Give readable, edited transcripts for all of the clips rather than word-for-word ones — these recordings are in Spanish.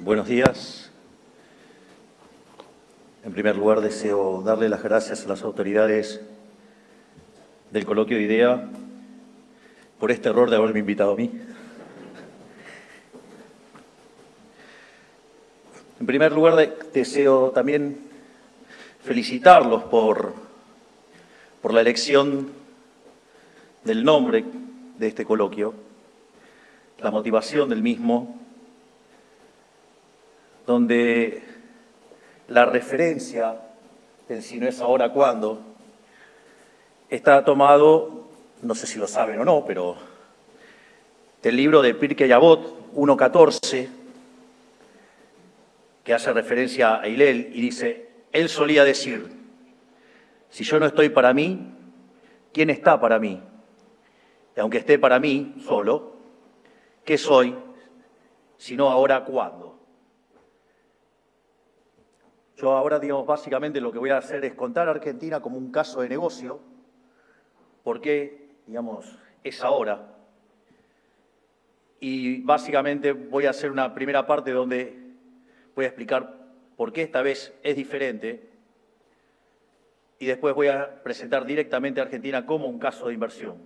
Buenos días. En primer lugar, deseo darle las gracias a las autoridades del coloquio de IDEA por este error de haberme invitado a mí. En primer lugar, deseo también felicitarlos por la elección del nombre de este coloquio, la motivación del mismo, donde la referencia del si no es ahora, ¿cuándo?, está tomado, no sé si lo saben o no, pero del libro de Pirkei Avot 1.14, que hace referencia a Hillel y dice, él solía decir, si yo no estoy para mí, ¿quién está para mí? Y aunque esté para mí solo, ¿qué soy? Si no ahora, ¿cuándo? Yo ahora, básicamente lo que voy a hacer es contar a Argentina como un caso de negocio, porque, es ahora. Y básicamente voy a hacer una primera parte donde voy a explicar por qué esta vez es diferente y después voy a presentar directamente a Argentina como un caso de inversión.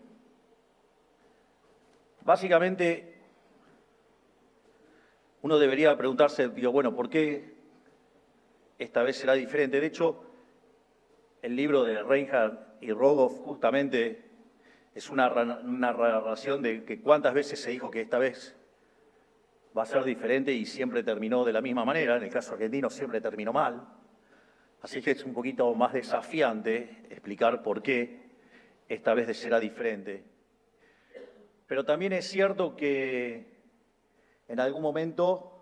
Básicamente, uno debería preguntarse, bueno, ¿por qué esta vez será diferente? De hecho, el libro de Reinhardt y Rogoff justamente es una narración de que cuántas veces se dijo que esta vez va a ser diferente y siempre terminó de la misma manera. En el caso argentino siempre terminó mal. Así que es un poquito más desafiante explicar por qué esta vez será diferente. Pero también es cierto que en algún momento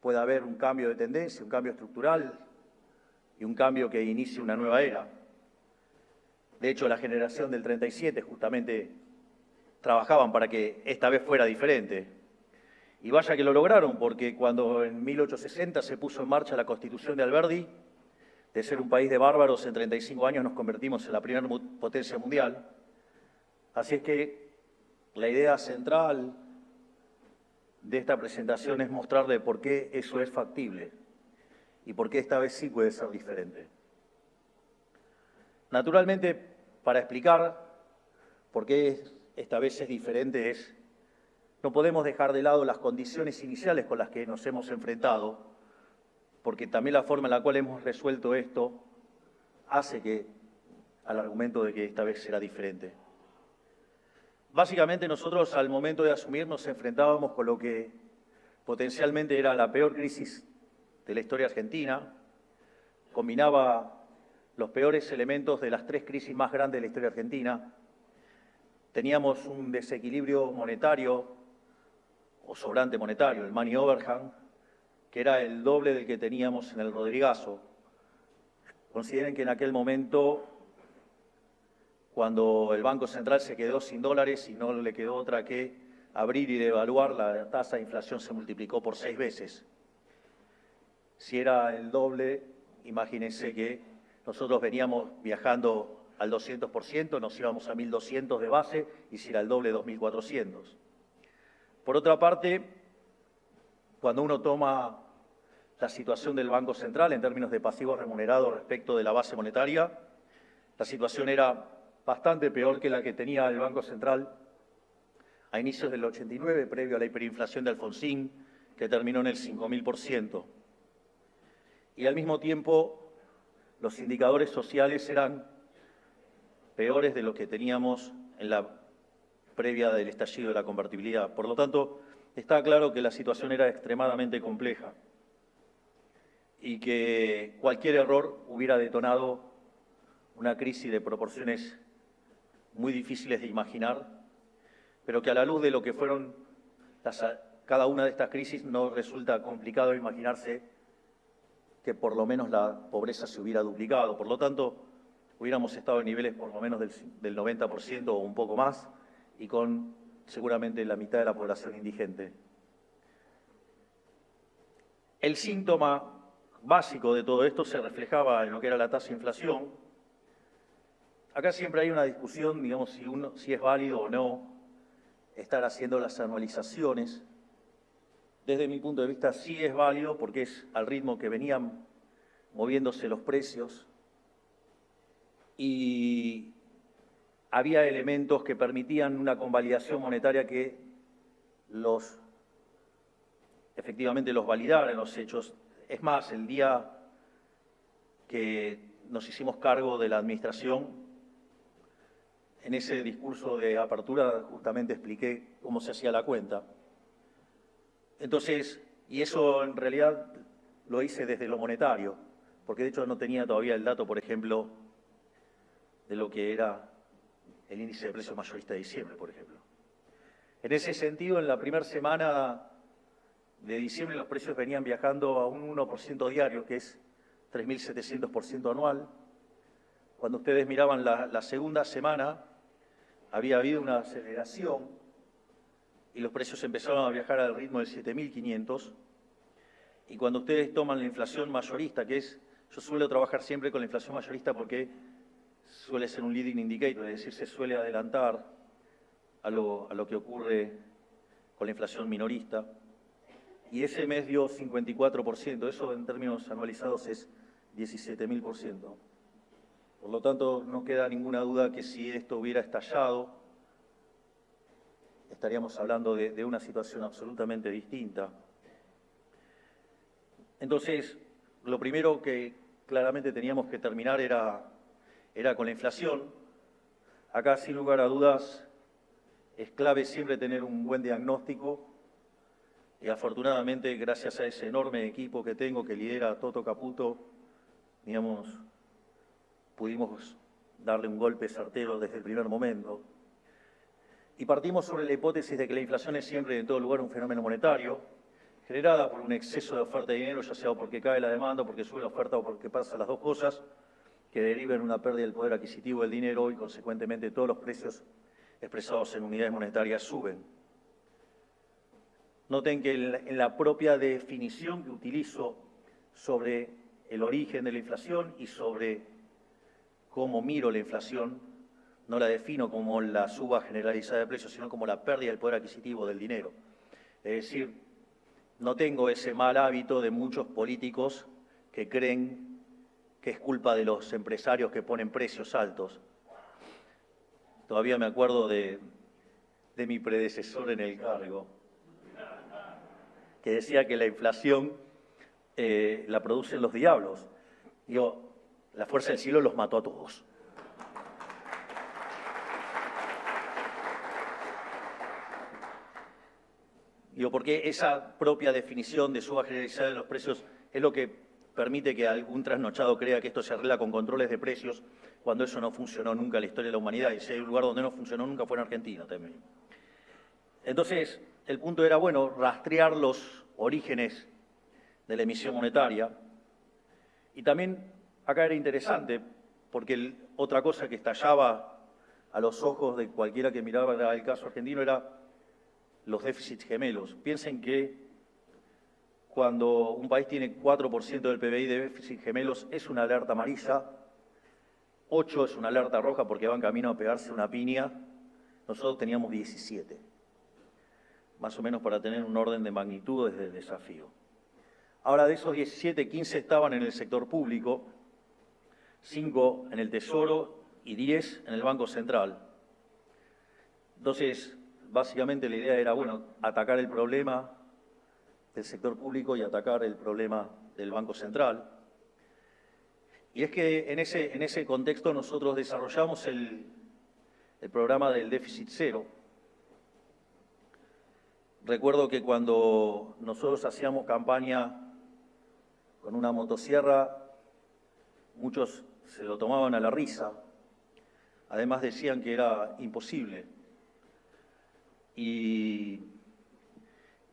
puede haber un cambio de tendencia, un cambio estructural y un cambio que inicie una nueva era. De hecho, la generación del 37 justamente trabajaban para que esta vez fuera diferente. Y vaya que lo lograron, porque cuando en 1860 se puso en marcha la Constitución de Alberdi, de ser un país de bárbaros, en 35 años nos convertimos en la primera potencia mundial. Así es que la idea central de esta presentación es mostrarle por qué eso es factible y por qué esta vez sí puede ser diferente. Naturalmente, para explicar por qué esta vez es diferente no podemos dejar de lado las condiciones iniciales con las que nos hemos enfrentado, porque también la forma en la cual hemos resuelto esto hace al argumento de que esta vez será diferente. Básicamente nosotros al momento de asumir nos enfrentábamos con lo que potencialmente era la peor crisis de la historia argentina, combinaba los peores elementos de las tres crisis más grandes de la historia argentina. Teníamos un desequilibrio monetario o sobrante monetario, el money overhang, que era el doble del que teníamos en el Rodrigazo. Consideren que en aquel momento, cuando el Banco Central se quedó sin dólares y no le quedó otra que abrir y devaluar, la tasa de inflación se multiplicó por 6 veces. Si era el doble, imagínense que nosotros veníamos viajando al 200%, nos íbamos a 1.200 de base, y si era el doble, 2.400. Por otra parte, cuando uno toma la situación del Banco Central en términos de pasivos remunerados respecto de la base monetaria, la situación era bastante peor que la que tenía el Banco Central a inicios del 89, previo a la hiperinflación de Alfonsín, que terminó en el 5.000%. Y al mismo tiempo, los indicadores sociales eran peores de lo que teníamos en la previa del estallido de la convertibilidad. Por lo tanto, está claro que la situación era extremadamente compleja y que cualquier error hubiera detonado una crisis de proporciones muy difíciles de imaginar, pero que a la luz de lo que fueron cada una de estas crisis no resulta complicado imaginarse que por lo menos la pobreza se hubiera duplicado. Por lo tanto, hubiéramos estado en niveles por lo menos del 90% o un poco más, y con seguramente la mitad de la población indigente. El síntoma básico de todo esto se reflejaba en lo que era la tasa de inflación. Acá siempre hay una discusión, si es válido o no estar haciendo las anualizaciones. desde mi punto de vista sí es válido porque es al ritmo que venían moviéndose los precios y había elementos que permitían una convalidación monetaria que efectivamente los validara en los hechos. Es más, el día que nos hicimos cargo de la administración, en ese discurso de apertura justamente expliqué cómo se hacía la cuenta. Entonces, y eso en realidad lo hice desde lo monetario, porque de hecho no tenía todavía el dato, por ejemplo, de lo que era el índice de precios mayorista de diciembre, por ejemplo. En ese sentido, en la primera semana de diciembre los precios venían viajando a un 1% diario, que es 3.700% anual. Cuando ustedes miraban la segunda semana, había habido una aceleración y los precios empezaron a viajar al ritmo de 7.500. Y cuando ustedes toman la inflación mayorista, que es, yo suelo trabajar siempre con la inflación mayorista porque suele ser un leading indicator, es decir, se suele adelantar a lo que ocurre con la inflación minorista. Y ese mes dio 54%, eso en términos anualizados es 17.000%. Por lo tanto, no queda ninguna duda que si esto hubiera estallado, estaríamos hablando de una situación absolutamente distinta. Entonces, lo primero que claramente teníamos que terminar era con la inflación. Acá, sin lugar a dudas, es clave siempre tener un buen diagnóstico. Y afortunadamente, gracias a ese enorme equipo que tengo, que lidera Toto Caputo, digamos, pudimos darle un golpe certero desde el primer momento. Y partimos sobre la hipótesis de que la inflación es siempre en todo lugar un fenómeno monetario, generada por un exceso de oferta de dinero, ya sea porque cae la demanda, porque sube la oferta o porque pasan las dos cosas, que deriven en una pérdida del poder adquisitivo del dinero y, consecuentemente, todos los precios expresados en unidades monetarias suben. Noten que en la propia definición que utilizo sobre el origen de la inflación y sobre cómo miro la inflación, no la defino como la suba generalizada de precios, sino como la pérdida del poder adquisitivo del dinero. Es decir, no tengo ese mal hábito de muchos políticos que creen que es culpa de los empresarios que ponen precios altos. Todavía me acuerdo de mi predecesor en el cargo, que decía que la inflación la producen los diablos. Digo, la fuerza del cielo los mató a todos. Digo, porque esa propia definición de suba generalizada de los precios es lo que permite que algún trasnochado crea que esto se arregla con controles de precios, cuando eso no funcionó nunca en la historia de la humanidad. Y si hay un lugar donde no funcionó nunca fue en Argentina también. Entonces, el punto era, bueno, rastrear los orígenes de la emisión monetaria. Y también acá era interesante, porque otra cosa que estallaba a los ojos de cualquiera que miraba el caso argentino era los déficits gemelos. Piensen que cuando un país tiene 4% del PBI de déficit gemelos es una alerta amarilla, 8 es una alerta roja porque va en camino a pegarse una piña. Nosotros teníamos 17, más o menos para tener un orden de magnitud desde el desafío. Ahora, de esos 17, 15 estaban en el sector público, 5 en el Tesoro y 10 en el Banco Central. Entonces, básicamente la idea era, bueno, atacar el problema del sector público y atacar el problema del Banco Central. Y es que en ese contexto nosotros desarrollamos el programa del déficit cero. Recuerdo que cuando nosotros hacíamos campaña con una motosierra, muchos se lo tomaban a la risa. Además decían que era imposible. Y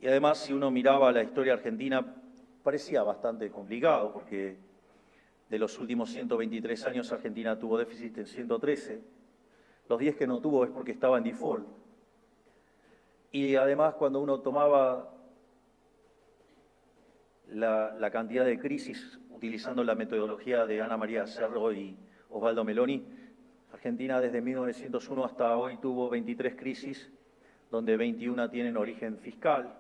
además, si uno miraba la historia argentina, parecía bastante complicado, porque de los últimos 123 años Argentina tuvo déficit en 113. Los 10 que no tuvo es porque estaba en default. Y además, cuando uno tomaba la cantidad de crisis utilizando la metodología de Ana María Cerro y Osvaldo Meloni, Argentina desde 1901 hasta hoy tuvo 23 crisis, donde 21 tienen origen fiscal.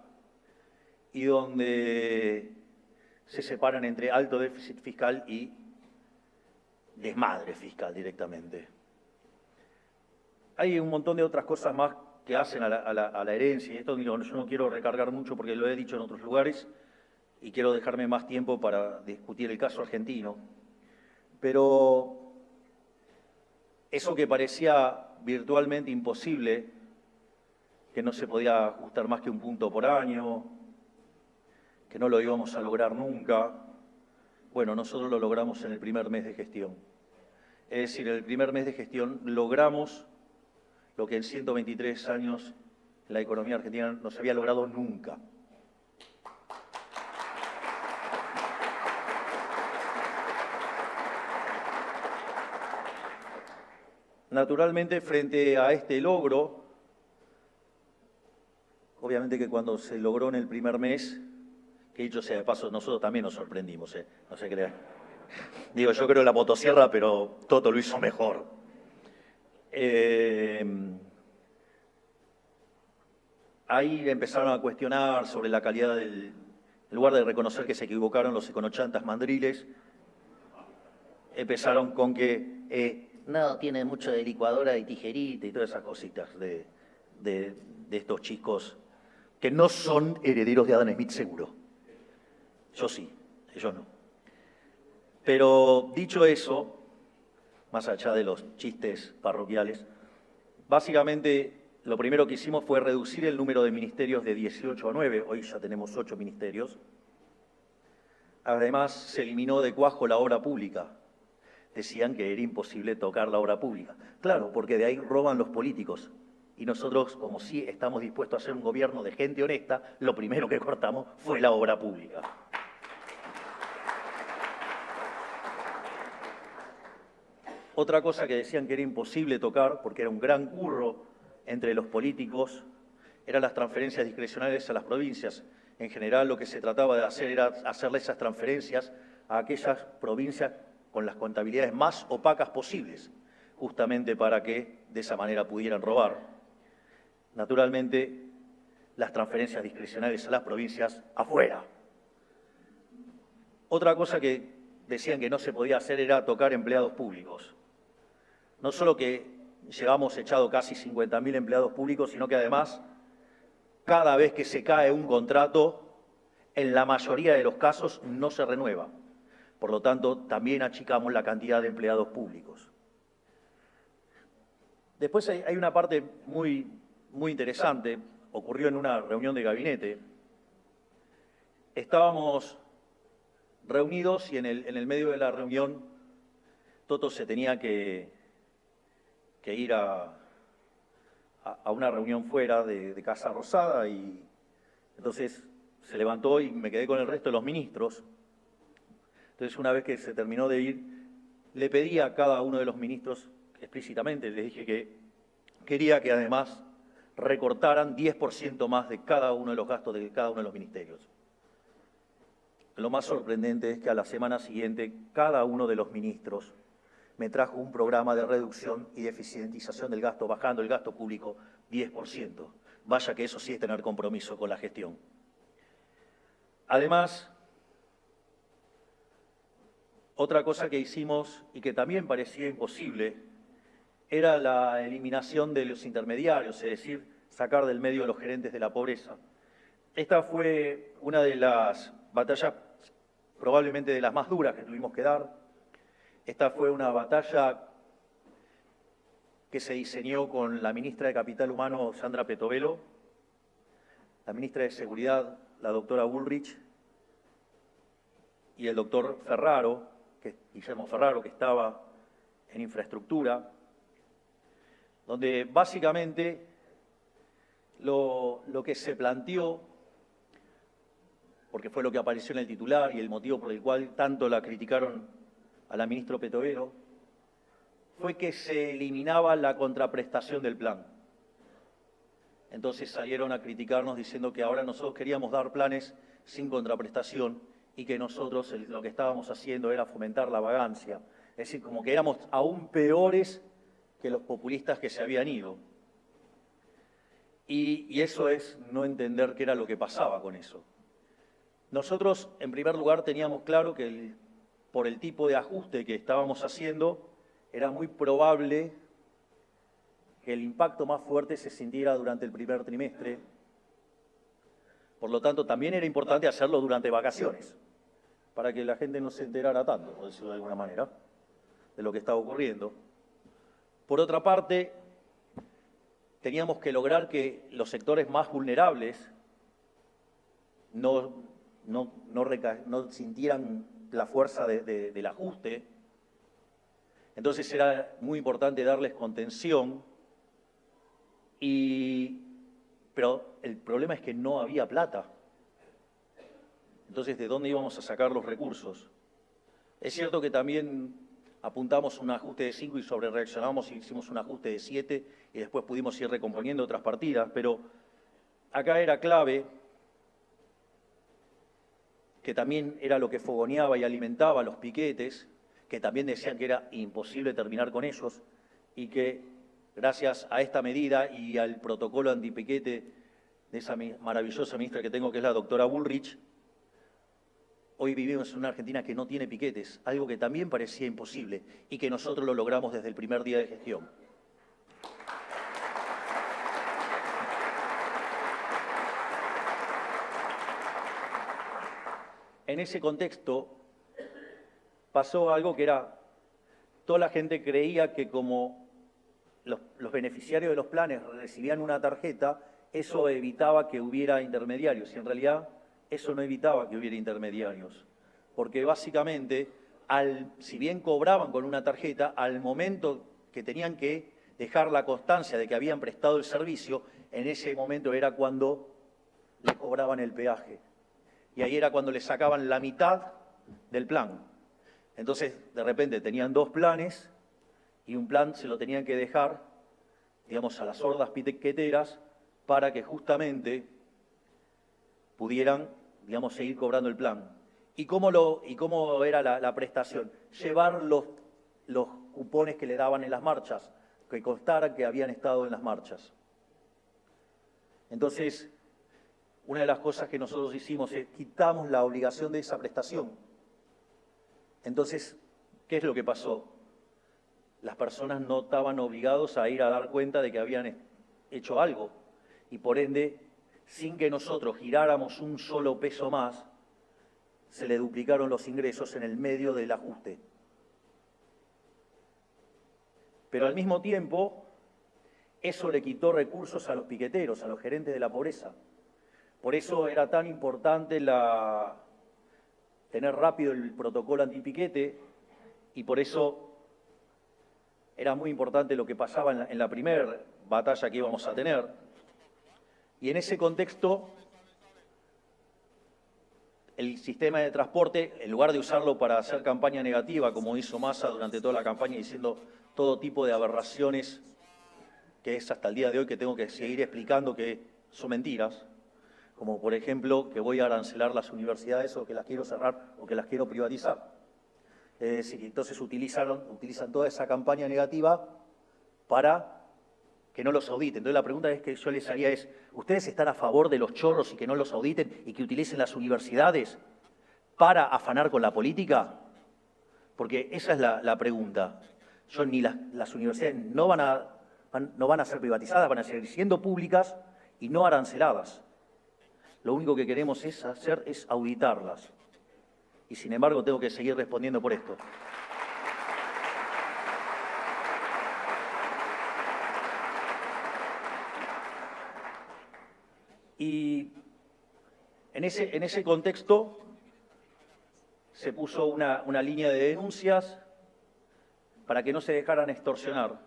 y donde se separan entre alto déficit fiscal y desmadre fiscal directamente. Hay un montón de otras cosas más que hacen a la herencia, y esto yo no quiero recargar mucho porque lo he dicho en otros lugares y quiero dejarme más tiempo para discutir el caso argentino. Pero eso que parecía virtualmente imposible, que no se podía ajustar más que un punto por año, que no lo íbamos a lograr nunca, bueno, nosotros lo logramos en el primer mes de gestión. Es decir, en el primer mes de gestión logramos lo que en 123 años la economía argentina no se había logrado nunca. Naturalmente, frente a este logro, obviamente que cuando se logró en el primer mes, que dicho sea de paso, nosotros también nos sorprendimos, no se crean. Digo, yo creo la motosierra, pero Toto lo hizo mejor. Ahí empezaron a cuestionar sobre la calidad del... En lugar de reconocer que se equivocaron los econochantas mandriles, empezaron con que no, tiene mucho de licuadora y tijerita y todas esas cositas de estos chicos que no son herederos de Adam Smith seguro. Yo sí, ellos no. Pero dicho eso, más allá de los chistes parroquiales, básicamente lo primero que hicimos fue reducir el número de ministerios de 18 a 9, hoy ya tenemos 8 ministerios. Además, se eliminó de cuajo la obra pública. Decían que era imposible tocar la obra pública. Claro, porque de ahí roban los políticos. Y nosotros, como sí estamos dispuestos a hacer un gobierno de gente honesta, lo primero que cortamos fue la obra pública. Otra cosa que decían que era imposible tocar, porque era un gran curro entre los políticos, eran las transferencias discrecionales a las provincias. En general, lo que se trataba de hacer era hacerle esas transferencias a aquellas provincias con las contabilidades más opacas posibles, justamente para que de esa manera pudieran robar. Naturalmente, las transferencias discrecionales a las provincias afuera. Otra cosa que decían que no se podía hacer era tocar empleados públicos. No solo que llevamos echado casi 50.000 empleados públicos, sino que además, cada vez que se cae un contrato, en la mayoría de los casos no se renueva. Por lo tanto, también achicamos la cantidad de empleados públicos. Después hay una parte muy interesante, ocurrió en una reunión de gabinete. Estábamos reunidos y en el medio de la reunión Toto se tenía que ir a una reunión fuera de Casa Rosada y entonces se levantó y me quedé con el resto de los ministros. Entonces, una vez que se terminó de ir, le pedí a cada uno de los ministros explícitamente, les dije que quería que además recortaran 10% más de cada uno de los gastos de cada uno de los ministerios. Lo más sorprendente es que a la semana siguiente, cada uno de los ministros me trajo un programa de reducción y de eficientización del gasto, bajando el gasto público 10%. Vaya que eso sí es tener compromiso con la gestión. Además, otra cosa que hicimos y que también parecía imposible era la eliminación de los intermediarios, es decir, sacar del medio a los gerentes de la pobreza. Esta fue una de las batallas, probablemente de las más duras que tuvimos que dar. Esta fue una batalla que se diseñó con la ministra de Capital Humano, Sandra Petovelo, la ministra de Seguridad, la doctora Bullrich, y el doctor Ferraro, Guillermo Ferraro, que estaba en infraestructura, donde básicamente lo que se planteó, porque fue lo que apareció en el titular y el motivo por el cual tanto la criticaron a la ministra Petovelo, fue que se eliminaba la contraprestación del plan. Entonces salieron a criticarnos diciendo que ahora nosotros queríamos dar planes sin contraprestación y que nosotros lo que estábamos haciendo era fomentar la vagancia. Es decir, como que éramos aún peores que los populistas que se habían ido. Y eso es no entender qué era lo que pasaba con eso. Nosotros, en primer lugar, teníamos claro que por el tipo de ajuste que estábamos haciendo, era muy probable que el impacto más fuerte se sintiera durante el primer trimestre. Por lo tanto, también era importante hacerlo durante vacaciones, para que la gente no se enterara tanto, por decirlo de alguna manera, de lo que estaba ocurriendo. Por otra parte, teníamos que lograr que los sectores más vulnerables no sintieran la fuerza del ajuste. Entonces era muy importante darles contención, pero el problema es que no había plata. Entonces, ¿de dónde íbamos a sacar los recursos? Es cierto que también apuntamos un ajuste de 5 y sobrereaccionamos y hicimos un ajuste de 7 y después pudimos ir recomponiendo otras partidas, pero acá era clave, que también era lo que fogoneaba y alimentaba los piquetes, que también decían que era imposible terminar con ellos y que gracias a esta medida y al protocolo antipiquete de esa maravillosa ministra que tengo, que es la doctora Bullrich, hoy vivimos en una Argentina que no tiene piquetes, algo que también parecía imposible y que nosotros lo logramos desde el primer día de gestión. En ese contexto pasó algo que era, toda la gente creía que como los beneficiarios de los planes recibían una tarjeta, eso evitaba que hubiera intermediarios, y en realidad eso no evitaba que hubiera intermediarios, porque básicamente, si bien cobraban con una tarjeta, al momento que tenían que dejar la constancia de que habían prestado el servicio, en ese momento era cuando le cobraban el peaje. Y ahí era cuando le sacaban la mitad del plan. Entonces, de repente tenían 2 planes y un plan se lo tenían que dejar, digamos, a las sordas piqueteras para que justamente pudieran, digamos, seguir cobrando el plan. ¿Y cómo era la prestación? Llevar los cupones que le daban en las marchas, que constaran que habían estado en las marchas. Entonces, una de las cosas que nosotros hicimos es quitamos la obligación de esa prestación. Entonces, ¿qué es lo que pasó? Las personas no estaban obligados a ir a dar cuenta de que habían hecho algo y por ende, sin que nosotros giráramos un solo peso más, se le duplicaron los ingresos en el medio del ajuste. Pero al mismo tiempo, eso le quitó recursos a los piqueteros, a los gerentes de la pobreza. Por eso era tan importante tener rápido el protocolo antipiquete y por eso era muy importante lo que pasaba en la primera batalla que íbamos a tener. Y en ese contexto, el sistema de transporte, en lugar de usarlo para hacer campaña negativa, como hizo Massa durante toda la campaña, diciendo todo tipo de aberraciones, que es hasta el día de hoy que tengo que seguir explicando que son mentiras, como por ejemplo que voy a arancelar las universidades o que las quiero cerrar o que las quiero privatizar. Es decir, entonces utilizan toda esa campaña negativa para que no los auditen. Entonces la pregunta que yo les haría es, ¿ustedes están a favor de los chorros y que no los auditen y que utilicen las universidades para afanar con la política? Porque esa es la pregunta. Ni las universidades no van a ser privatizadas, van a seguir siendo públicas y no aranceladas. Lo único que queremos hacer es auditarlas. Y sin embargo tengo que seguir respondiendo por esto. Y en ese contexto se puso una línea de denuncias para que no se dejaran extorsionar.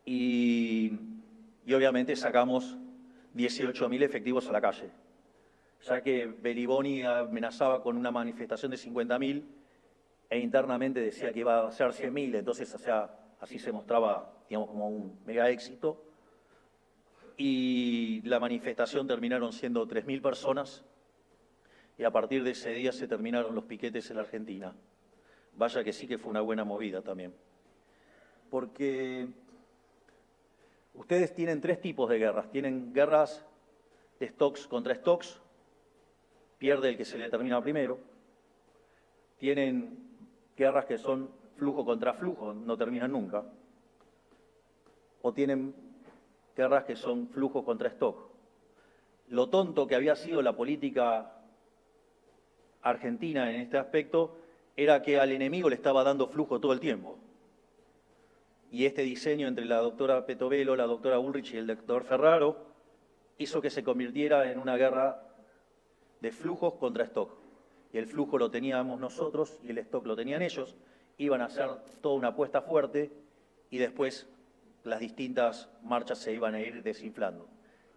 Y obviamente sacamos 18.000 efectivos a la calle, ya que Beliboni amenazaba con una manifestación de 50.000 e internamente decía que iba a ser 100.000, entonces, o sea, así se mostraba, digamos, como un mega éxito. Y la manifestación terminaron siendo 3.000 personas y a partir de ese día se terminaron los piquetes en la Argentina. Vaya que sí que fue una buena movida también. Porque ustedes tienen 3 tipos de guerras. Tienen guerras de stocks contra stocks, pierde el que se le termina primero. Tienen guerras que son flujo contra flujo, no terminan nunca. O tienen guerras que son flujo contra stock. Lo tonto que había sido la política argentina en este aspecto era que al enemigo le estaba dando flujo todo el tiempo. Y este diseño entre la doctora Petovelo, la doctora Ulrich y el doctor Ferraro hizo que se convirtiera en una guerra de flujos contra stock. Y el flujo lo teníamos nosotros y el stock lo tenían ellos. Iban a hacer toda una apuesta fuerte y después las distintas marchas se iban a ir desinflando.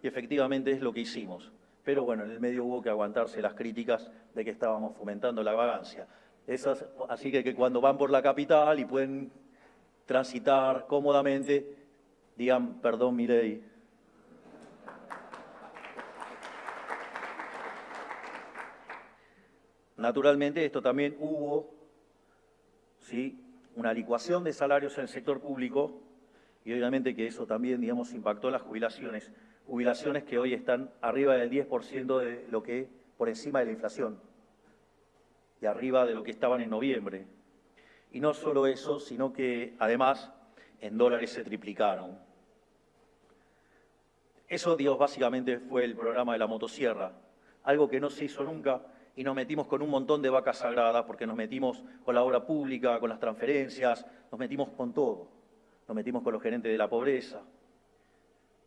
Y efectivamente es lo que hicimos. Pero bueno, en el medio hubo que aguantarse las críticas de que estábamos fomentando la vagancia. Así que cuando van por la capital y pueden transitar cómodamente, digan, perdón, Milei. Naturalmente, esto también hubo, ¿sí?, una licuación de salarios en el sector público y obviamente que eso también, digamos, impactó en las jubilaciones que hoy están arriba del 10% de lo que, por encima de la inflación y arriba de lo que estaban en noviembre. Y no solo eso, sino que además en dólares se triplicaron. Eso, Dios, básicamente fue el programa de la motosierra, algo que no se hizo nunca y nos metimos con un montón de vacas sagradas porque nos metimos con la obra pública, con las transferencias, nos metimos con todo, nos metimos con los gerentes de la pobreza.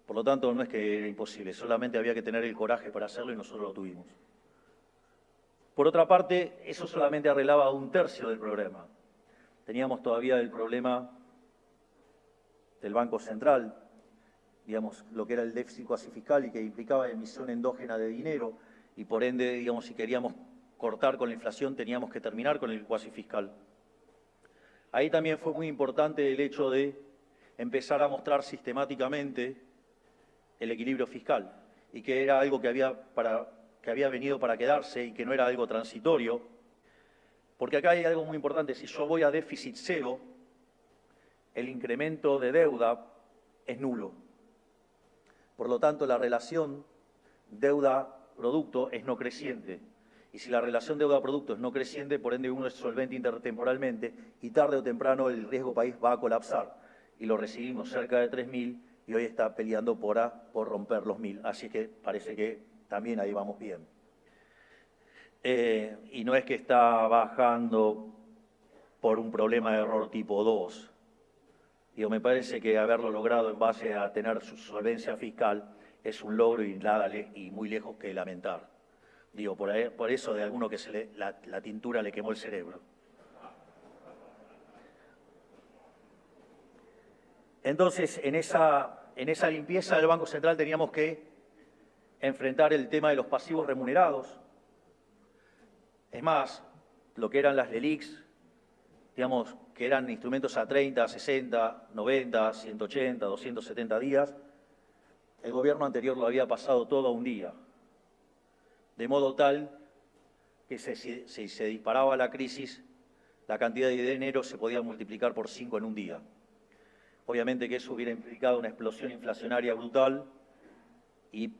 Por lo tanto, no es que era imposible, solamente había que tener el coraje para hacerlo y nosotros lo tuvimos. Por otra parte, eso solamente arreglaba un tercio del problema. Teníamos todavía el problema del Banco Central, digamos, lo que era el déficit cuasi fiscal y que implicaba emisión endógena de dinero y por ende, digamos, si queríamos cortar con la inflación teníamos que terminar con el cuasi fiscal. Ahí también fue muy importante el hecho de empezar a mostrar sistemáticamente el equilibrio fiscal y que era algo que había venido para quedarse y que no era algo transitorio, porque acá hay algo muy importante: si yo voy a déficit cero, el incremento de deuda es nulo. Por lo tanto, la relación deuda-producto es no creciente. Y si la relación deuda-producto es no creciente, por ende uno es solvente intertemporalmente y tarde o temprano el riesgo país va a colapsar. Y lo recibimos cerca de 3.000 y hoy está peleando por romper los 1.000. Así que parece que también ahí vamos bien. Y no es que está bajando por un problema de error tipo 2. Digo, me parece que haberlo logrado en base a tener su solvencia fiscal es un logro y muy lejos que lamentar. Digo, por eso de alguno que la tintura le quemó el cerebro. Entonces, en esa limpieza del Banco Central teníamos que enfrentar el tema de los pasivos remunerados. Es más, lo que eran las LELIQs, digamos, que eran instrumentos a 30, 60, 90, 180, 270 días, el gobierno anterior lo había pasado todo a un día. De modo tal que si se disparaba la crisis, la cantidad de dinero se podía multiplicar por 5 en un día. Obviamente que eso hubiera implicado una explosión inflacionaria brutal y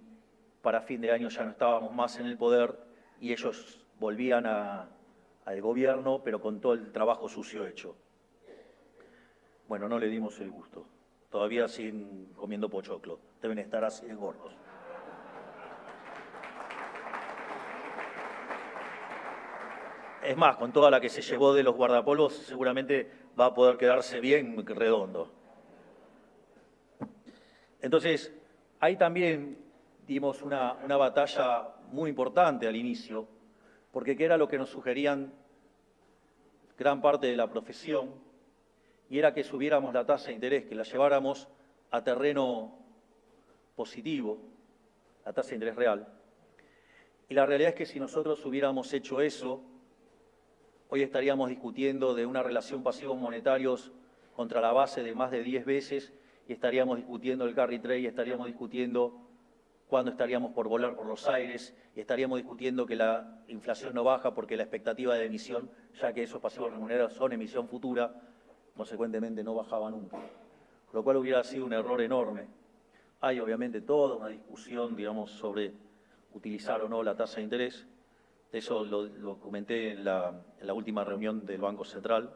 para fin de año ya no estábamos más en el poder y ellos volvían al gobierno, pero con todo el trabajo sucio hecho. Bueno, no le dimos el gusto. Todavía siguen comiendo pochoclo. Deben estar así de gordos. Es más, con toda la que se llevó de los guardapolvos, seguramente va a poder quedarse bien redondo. Entonces, ahí también dimos una batalla muy importante al inicio, porque ¿qué era lo que nos sugerían gran parte de la profesión? Y era que subiéramos la tasa de interés, que la lleváramos a terreno positivo, la tasa de interés real. Y la realidad es que si nosotros hubiéramos hecho eso, hoy estaríamos discutiendo de una relación pasivos monetarios contra la base de más de 10 veces y estaríamos discutiendo el carry trade y estaríamos discutiendo cuándo estaríamos por volar por los aires y estaríamos discutiendo que la inflación no baja porque la expectativa de emisión, ya que esos pasivos remunerados son emisión futura, consecuentemente no bajaba nunca, lo cual hubiera sido un error enorme. Hay obviamente toda una discusión, digamos, sobre utilizar o no la tasa de interés, Eso lo comenté en la última reunión del Banco Central.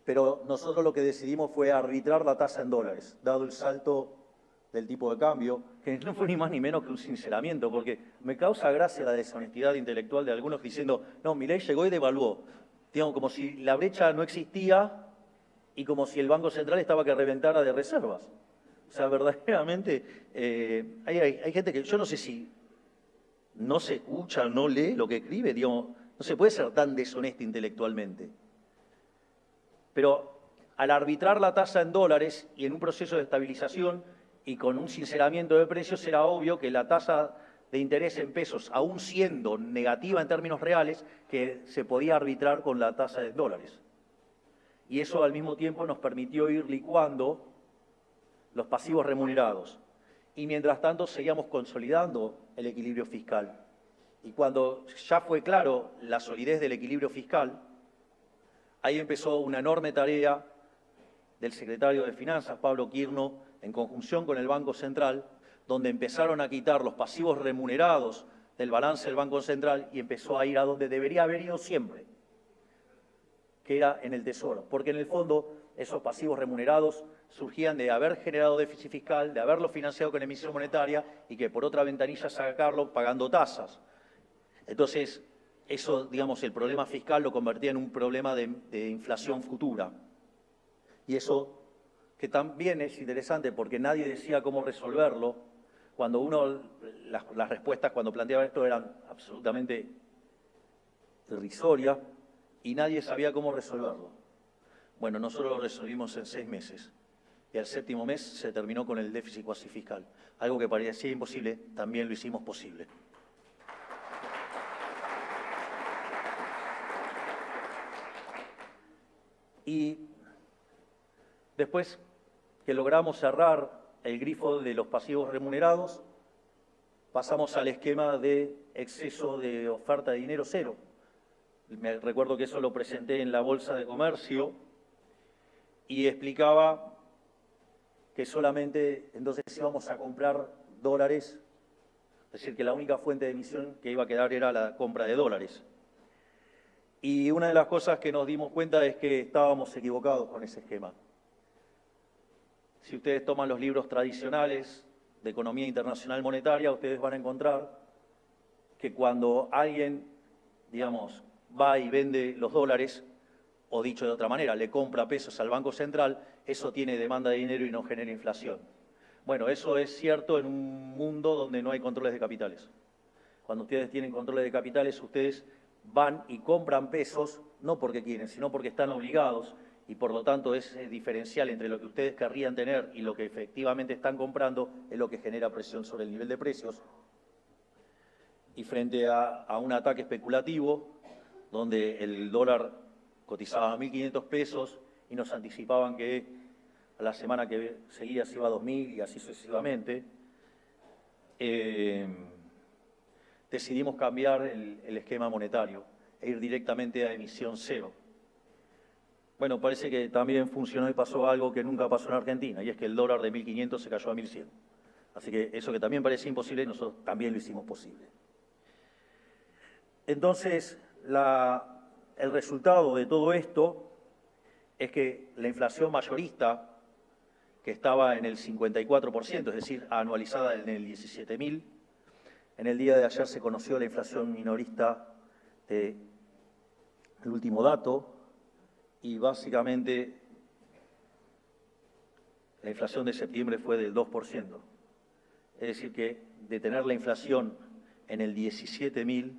Pero nosotros lo que decidimos fue arbitrar la tasa en dólares, dado el salto del tipo de cambio, que no fue ni más ni menos que un sinceramiento, porque me causa gracia la deshonestidad intelectual de algunos diciendo, no, Milei llegó y devaluó, digamos, como si la brecha no existía y como si el Banco Central estaba que reventara de reservas. O sea, verdaderamente, hay gente que, yo no sé si no se escucha, no lee lo que escribe, digamos, no se puede ser tan deshonesto intelectualmente. Pero al arbitrar la tasa en dólares y en un proceso de estabilización y con un sinceramiento de precios, era obvio que la tasa de interés en pesos, aún siendo negativa en términos reales, que se podía arbitrar con la tasa de dólares. Y eso al mismo tiempo nos permitió ir licuando los pasivos remunerados. Y mientras tanto seguíamos consolidando el equilibrio fiscal. Y cuando ya fue claro la solidez del equilibrio fiscal, ahí empezó una enorme tarea del secretario de Finanzas, Pablo Quirno, en conjunción con el Banco Central, donde empezaron a quitar los pasivos remunerados del balance del Banco Central y empezó a ir a donde debería haber ido siempre, que era en el Tesoro. Porque en el fondo esos pasivos remunerados surgían de haber generado déficit fiscal, de haberlo financiado con emisión monetaria y que por otra ventanilla sacarlo pagando tasas. Entonces, eso, digamos, el problema fiscal lo convertía en un problema de inflación futura. Y eso, que también es interesante porque nadie decía cómo resolverlo, cuando uno, las respuestas cuando planteaba esto eran absolutamente irrisorias y nadie sabía cómo resolverlo. Bueno, nosotros lo resolvimos en 6 meses y al 7º mes se terminó con el déficit cuasi fiscal. Algo que parecía imposible, también lo hicimos posible. Y después que logramos cerrar el grifo de los pasivos remunerados, pasamos al esquema de exceso de oferta de dinero cero. Me recuerdo que eso lo presenté en la Bolsa de Comercio y explicaba que solamente entonces íbamos a comprar dólares, es decir, que la única fuente de emisión que iba a quedar era la compra de dólares. Y una de las cosas que nos dimos cuenta es que estábamos equivocados con ese esquema. Si ustedes toman los libros tradicionales de economía internacional monetaria, ustedes van a encontrar que cuando alguien, digamos, va y vende los dólares, o dicho de otra manera, le compra pesos al Banco Central, eso tiene demanda de dinero y no genera inflación. Bueno, eso es cierto en un mundo donde no hay controles de capitales. Cuando ustedes tienen controles de capitales, ustedes van y compran pesos, no porque quieren, sino porque están obligados, y por lo tanto ese diferencial entre lo que ustedes querrían tener y lo que efectivamente están comprando es lo que genera presión sobre el nivel de precios. Y frente a un ataque especulativo, donde el dólar cotizaba a 1.500 pesos y nos anticipaban que a la semana que seguía se iba a 2.000 y así sucesivamente, decidimos cambiar el esquema monetario e ir directamente a emisión cero. Bueno, parece que también funcionó y pasó algo que nunca pasó en Argentina, y es que el dólar de 1.500 se cayó a 1.100. Así que eso que también parecía imposible, nosotros también lo hicimos posible. Entonces, el resultado de todo esto es que la inflación mayorista, que estaba en el 54%, es decir, anualizada en el 17.000, en el día de ayer se conoció la inflación minorista del último dato, y básicamente la inflación de septiembre fue del 2%. Es decir, que de tener la inflación en el 17.000,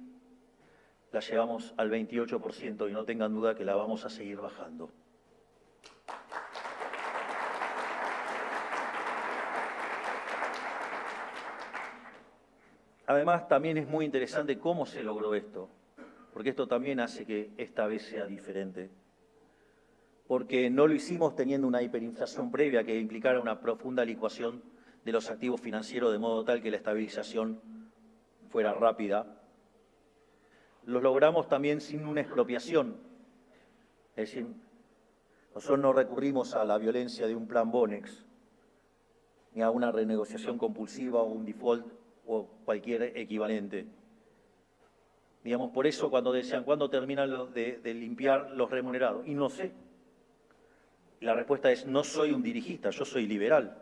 la llevamos al 28% y no tengan duda que la vamos a seguir bajando. Además, también es muy interesante cómo se logró esto, porque esto también hace que esta vez sea diferente. Porque no lo hicimos teniendo una hiperinflación previa que implicara una profunda licuación de los activos financieros de modo tal que la estabilización fuera rápida. Lo logramos también sin una expropiación, es decir, nosotros no recurrimos a la violencia de un plan Bonex, ni a una renegociación compulsiva o un default o cualquier equivalente. Digamos, por eso cuando decían, ¿cuándo terminan de limpiar los remunerados? Y no sé. La respuesta es, no soy un dirigista, yo soy liberal.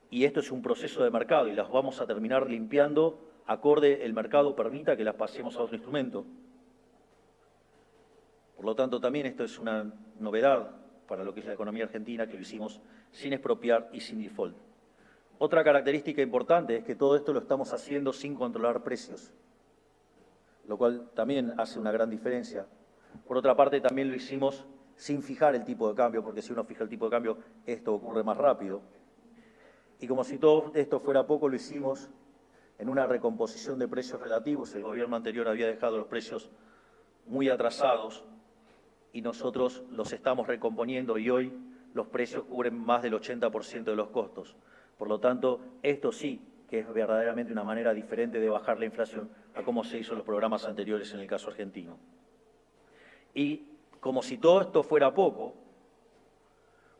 Y esto es un proceso de mercado y las vamos a terminar limpiando acorde el mercado permita que las pasemos a otro instrumento. Por lo tanto, también esto es una novedad para lo que es la economía argentina, que lo hicimos sin expropiar y sin default. Otra característica importante es que todo esto lo estamos haciendo sin controlar precios, lo cual también hace una gran diferencia. Por otra parte, también lo hicimos sin fijar el tipo de cambio, porque si uno fija el tipo de cambio, esto ocurre más rápido. Y como si todo esto fuera poco, lo hicimos en una recomposición de precios relativos. El gobierno anterior había dejado los precios muy atrasados y nosotros los estamos recomponiendo y hoy los precios cubren más del 80% de los costos. Por lo tanto, esto sí que es verdaderamente una manera diferente de bajar la inflación a cómo se hizo en los programas anteriores en el caso argentino. Y como si todo esto fuera poco,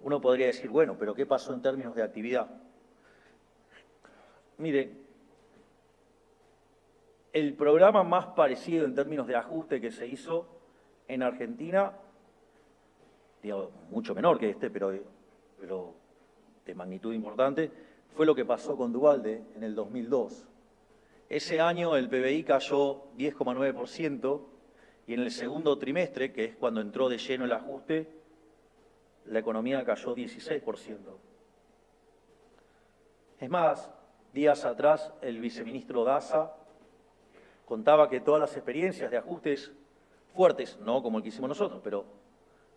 uno podría decir, bueno, pero ¿qué pasó en términos de actividad? Mire, el programa más parecido en términos de ajuste que se hizo en Argentina, digamos, mucho menor que este, pero de magnitud importante, fue lo que pasó con Duhalde en el 2002. Ese año el PBI cayó 10,9% y en el segundo trimestre, que es cuando entró de lleno el ajuste, la economía cayó 16%. Es más, días atrás el viceministro Daza contaba que todas las experiencias de ajustes fuertes, no como el que hicimos nosotros, pero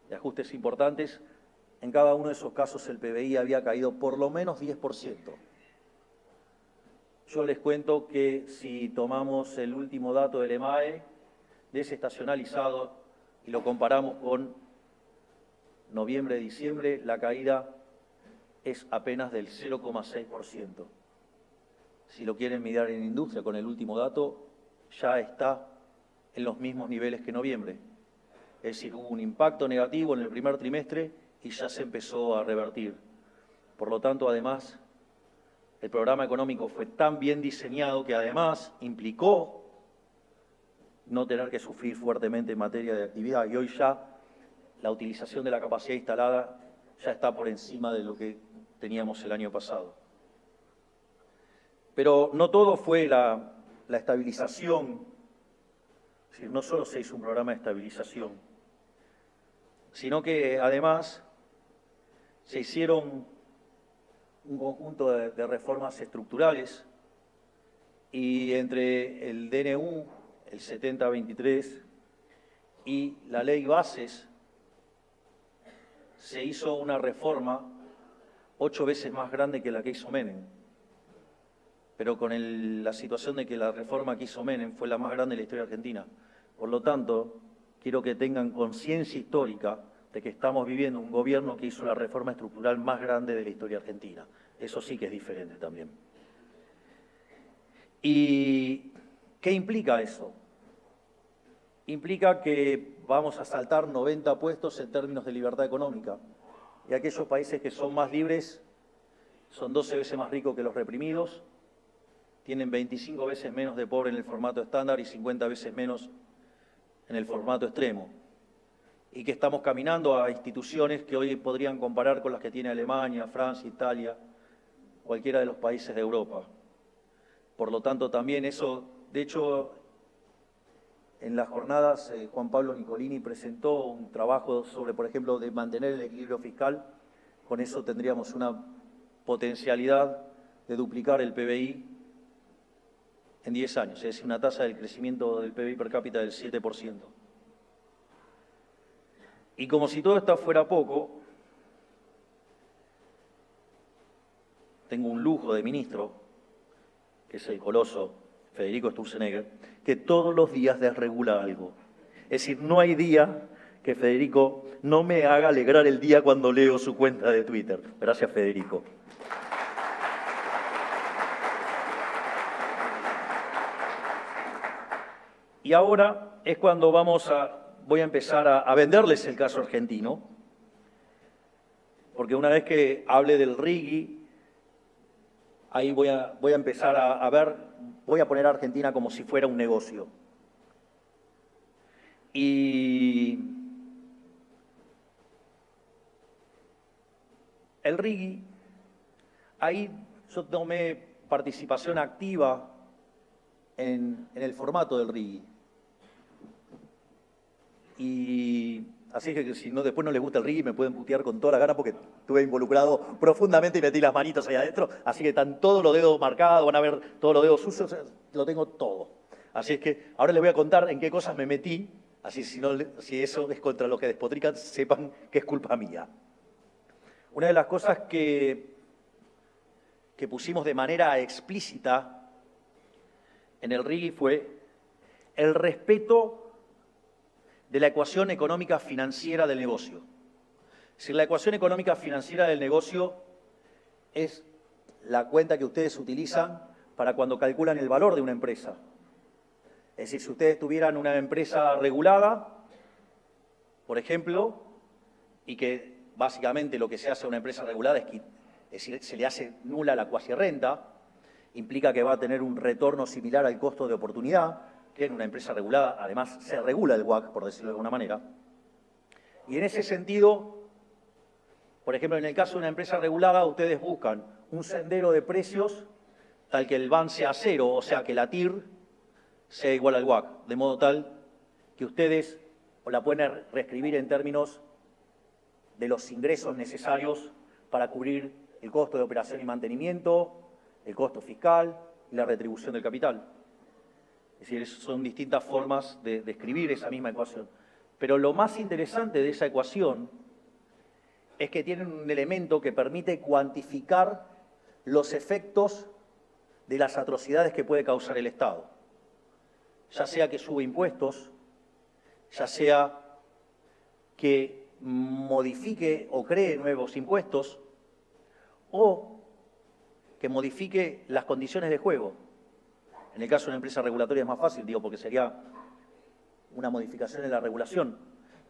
de ajustes importantes, en cada uno de esos casos el PBI había caído por lo menos 10%. Yo les cuento que si tomamos el último dato del EMAE, desestacionalizado, y lo comparamos con noviembre-diciembre, la caída es apenas del 0,6%. Si lo quieren mirar en industria con el último dato, ya está en los mismos niveles que noviembre. Es decir, hubo un impacto negativo en el primer trimestre y ya se empezó a revertir. Por lo tanto, además, el programa económico fue tan bien diseñado que además implicó no tener que sufrir fuertemente en materia de actividad y hoy ya la utilización de la capacidad instalada ya está por encima de lo que teníamos el año pasado. Pero no todo fue la estabilización, es decir, no solo se hizo un programa de estabilización, sino que además se hicieron un conjunto de reformas estructurales y entre el DNU, el 7023 y la ley bases se hizo una reforma 8 veces más grande que la que hizo Menem. Pero con la situación de que la reforma que hizo Menem fue la más grande de la historia argentina. Por lo tanto, quiero que tengan conciencia histórica de que estamos viviendo un gobierno que hizo la reforma estructural más grande de la historia argentina. Eso sí que es diferente también. ¿Y qué implica eso? Implica que vamos a saltar 90 puestos en términos de libertad económica. Y aquellos países que son más libres son 12 veces más ricos que los reprimidos, tienen 25 veces menos de pobre en el formato estándar y 50 veces menos en el formato extremo. Y que estamos caminando a instituciones que hoy podrían comparar con las que tiene Alemania, Francia, Italia, cualquiera de los países de Europa. Por lo tanto, también eso, de hecho, en las jornadas Juan Pablo Nicolini presentó un trabajo sobre, por ejemplo, de mantener el equilibrio fiscal. Con eso tendríamos una potencialidad de duplicar el PBI en 10 años, es decir, una tasa del crecimiento del PBI per cápita del 7%. Y como si todo esto fuera poco, tengo un lujo de ministro, que es el coloso Federico Sturzenegger, que todos los días desregula algo. Es decir, no hay día que Federico no me haga alegrar el día cuando leo su cuenta de Twitter. Gracias, Federico. Y ahora es cuando voy a empezar a venderles el caso argentino, porque una vez que hable del RIGI, ahí voy a empezar a ver, voy a poner a Argentina como si fuera un negocio. Y el RIGI, ahí yo tomé participación activa en el formato del RIGI. Y así que si no, después no les gusta el RIGI, me pueden putear con toda la gana porque estuve involucrado profundamente y metí las manitos ahí adentro. Así que están todos los dedos marcados, van a ver todos los dedos sucios, lo tengo todo. Así es que ahora les voy a contar en qué cosas me metí, así si eso es contra los que despotrican, sepan que es culpa mía. Una de las cosas que pusimos de manera explícita en el RIGI fue el respeto de la ecuación económica financiera del negocio. Es decir, la ecuación económica financiera del negocio es la cuenta que ustedes utilizan para cuando calculan el valor de una empresa. Es decir, si ustedes tuvieran una empresa regulada, por ejemplo, y que básicamente lo que se hace a una empresa regulada es decir, se le hace nula la cuasirrenta, implica que va a tener un retorno similar al costo de oportunidad, que en una empresa regulada, además, se regula el WACC, por decirlo de alguna manera. Y en ese sentido, por ejemplo, en el caso de una empresa regulada, ustedes buscan un sendero de precios tal que el BAN sea cero, o sea, que la TIR sea igual al WACC, de modo tal que ustedes la pueden reescribir en términos de los ingresos necesarios para cubrir el costo de operación y mantenimiento, el costo fiscal y la retribución del capital. Es decir, son distintas formas de escribir esa misma ecuación. Pero lo más interesante de esa ecuación es que tiene un elemento que permite cuantificar los efectos de las atrocidades que puede causar el Estado. Ya sea que sube impuestos, ya sea que modifique o cree nuevos impuestos, o que modifique las condiciones de juego. En el caso de una empresa regulatoria es más fácil, digo, porque sería una modificación en la regulación.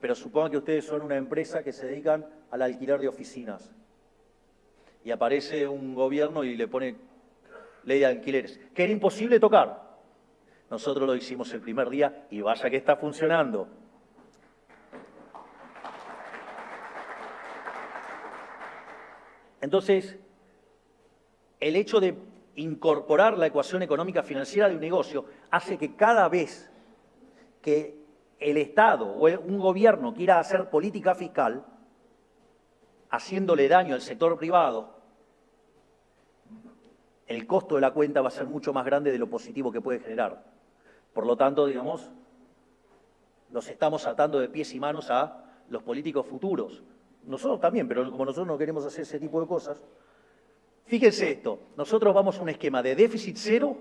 Pero supongan que ustedes son una empresa que se dedican al alquiler de oficinas. Y aparece un gobierno y le pone ley de alquileres, que era imposible tocar. Nosotros lo hicimos el primer día y vaya que está funcionando. Entonces, el hecho de incorporar la ecuación económica financiera de un negocio hace que cada vez que el Estado o un gobierno quiera hacer política fiscal, haciéndole daño al sector privado, el costo de la cuenta va a ser mucho más grande de lo positivo que puede generar. Por lo tanto, digamos, los estamos atando de pies y manos a los políticos futuros. Nosotros también, pero como nosotros no queremos hacer ese tipo de cosas, fíjense esto, nosotros vamos a un esquema de déficit cero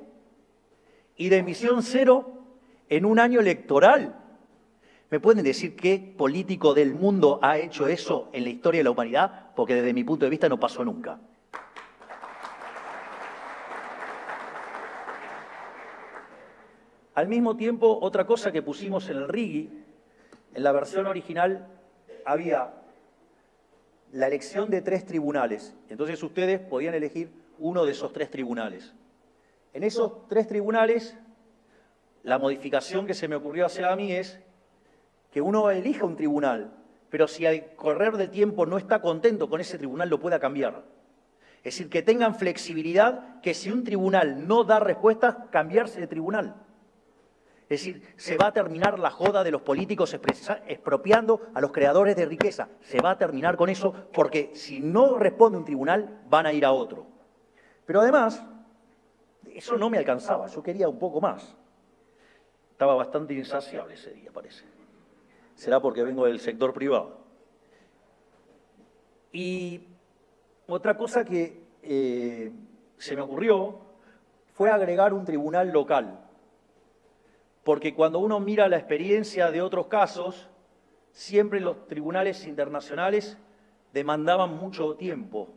y de emisión cero en un año electoral. ¿Me pueden decir qué político del mundo ha hecho eso en la historia de la humanidad? Porque desde mi punto de vista no pasó nunca. Al mismo tiempo, otra cosa que pusimos en el RIGI, en la versión original había la elección de 3 tribunales. Entonces ustedes podían elegir uno de esos 3 tribunales. En esos 3 tribunales, la modificación que se me ocurrió hacer a mí es que uno elija un tribunal, pero si al correr del tiempo no está contento con ese tribunal, lo pueda cambiar. Es decir, que tengan flexibilidad, que si un tribunal no da respuestas, cambiarse de tribunal. Es decir, se va a terminar la joda de los políticos expropiando a los creadores de riqueza. Se va a terminar con eso porque si no responde un tribunal, van a ir a otro. Pero además, eso no me alcanzaba, yo quería un poco más. Estaba bastante insaciable ese día, parece. Será porque vengo del sector privado. Y otra cosa que se me ocurrió fue agregar un tribunal local. Porque cuando uno mira la experiencia de otros casos, siempre los tribunales internacionales demandaban mucho tiempo.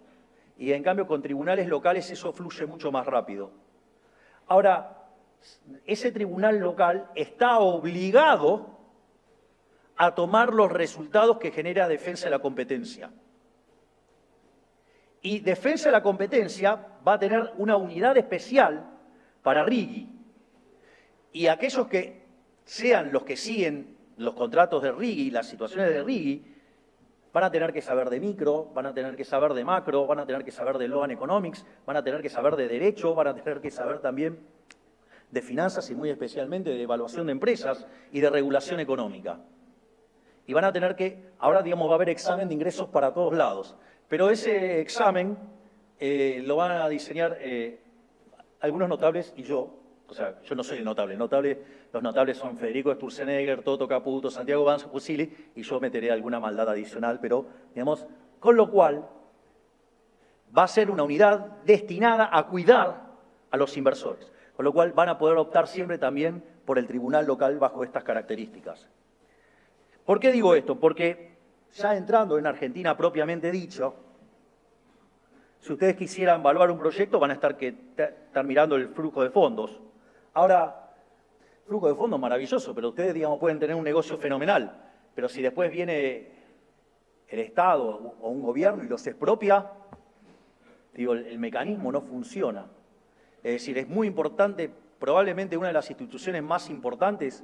Y en cambio con tribunales locales eso fluye mucho más rápido. Ahora, ese tribunal local está obligado a tomar los resultados que genera defensa de la competencia. Y defensa de la competencia va a tener una unidad especial para RIGI. Y aquellos que sean los que siguen los contratos de RIGI, las situaciones de RIGI, van a tener que saber de micro, van a tener que saber de macro, van a tener que saber de Law and Economics, van a tener que saber de derecho, van a tener que saber también de finanzas y muy especialmente de evaluación de empresas y de regulación económica. Y van a tener que, ahora digamos va a haber examen de ingresos para todos lados, pero ese examen lo van a diseñar algunos notables y yo. O sea, yo no soy el notable. Los notables son Federico Sturzenegger, Toto Caputo, Santiago Banzo-Fusili, y yo meteré alguna maldad adicional, pero, digamos, con lo cual va a ser una unidad destinada a cuidar a los inversores, con lo cual van a poder optar siempre también por el tribunal local bajo estas características. ¿Por qué digo esto? Porque ya entrando en Argentina propiamente dicho, si ustedes quisieran evaluar un proyecto van a estar mirando el flujo de fondos. Ahora, flujo de fondos maravilloso, pero ustedes, digamos, pueden tener un negocio fenomenal, pero si después viene el Estado o un gobierno y los expropia, digo, el mecanismo no funciona. Es decir, es muy importante, probablemente una de las instituciones más importantes,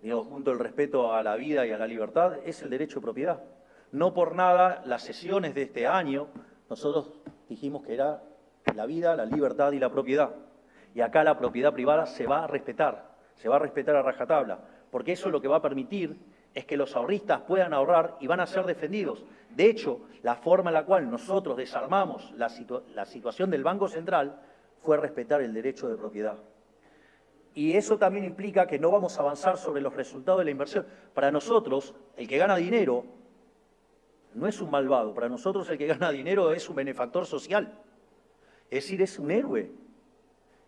digo, junto al respeto a la vida y a la libertad, es el derecho de propiedad. No por nada, las sesiones de este año, nosotros dijimos que era la vida, la libertad y la propiedad. Y acá la propiedad privada se va a respetar a rajatabla, porque eso lo que va a permitir es que los ahorristas puedan ahorrar y van a ser defendidos. De hecho, la forma en la cual nosotros desarmamos la situación del Banco Central fue respetar el derecho de propiedad. Y eso también implica que no vamos a avanzar sobre los resultados de la inversión. Para nosotros, el que gana dinero no es un malvado, para nosotros el que gana dinero es un benefactor social. Es decir, es un héroe.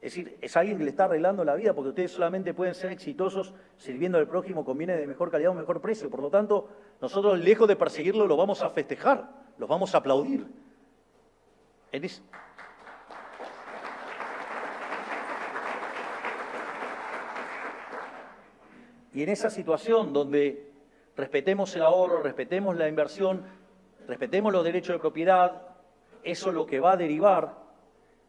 Es decir, es alguien que le está arreglando la vida, porque ustedes solamente pueden ser exitosos sirviendo al prójimo con bienes de mejor calidad o mejor precio. Por lo tanto, nosotros, lejos de perseguirlo, lo vamos a festejar, los vamos a aplaudir. Y en esa situación donde respetemos el ahorro, respetemos la inversión, respetemos los derechos de propiedad, eso lo que va a derivar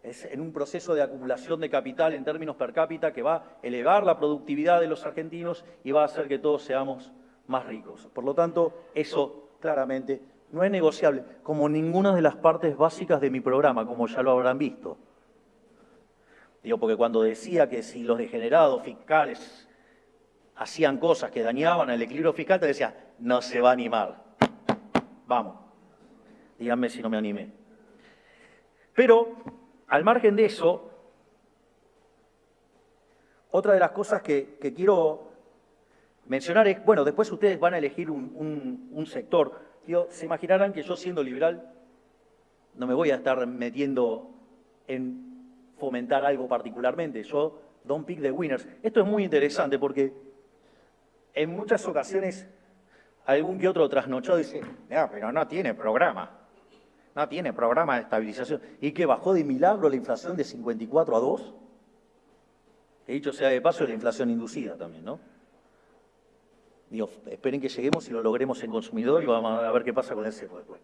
es en un proceso de acumulación de capital en términos per cápita que va a elevar la productividad de los argentinos y va a hacer que todos seamos más ricos. Por lo tanto, eso claramente no es negociable, como ninguna de las partes básicas de mi programa, como ya lo habrán visto. Digo, porque cuando decía que si los degenerados fiscales hacían cosas que dañaban el equilibrio fiscal, te decía, no se va a animar. Vamos, díganme si no me animé. Pero, al margen de eso, otra de las cosas que quiero mencionar es, bueno, después ustedes van a elegir un sector. Digo, se imaginarán que yo siendo liberal no me voy a estar metiendo en fomentar algo particularmente. Yo, don't pick the winners. Esto es muy interesante porque en muchas ocasiones algún que otro trasnochado dice, pero no tiene programa. No tiene programa de estabilización. ¿Y que bajó de milagro la inflación de 54 a 2? Que dicho sea de paso, es la inflación inducida también, ¿no? Digo, esperen que lleguemos y lo logremos en consumidor y vamos a ver qué pasa con ese después.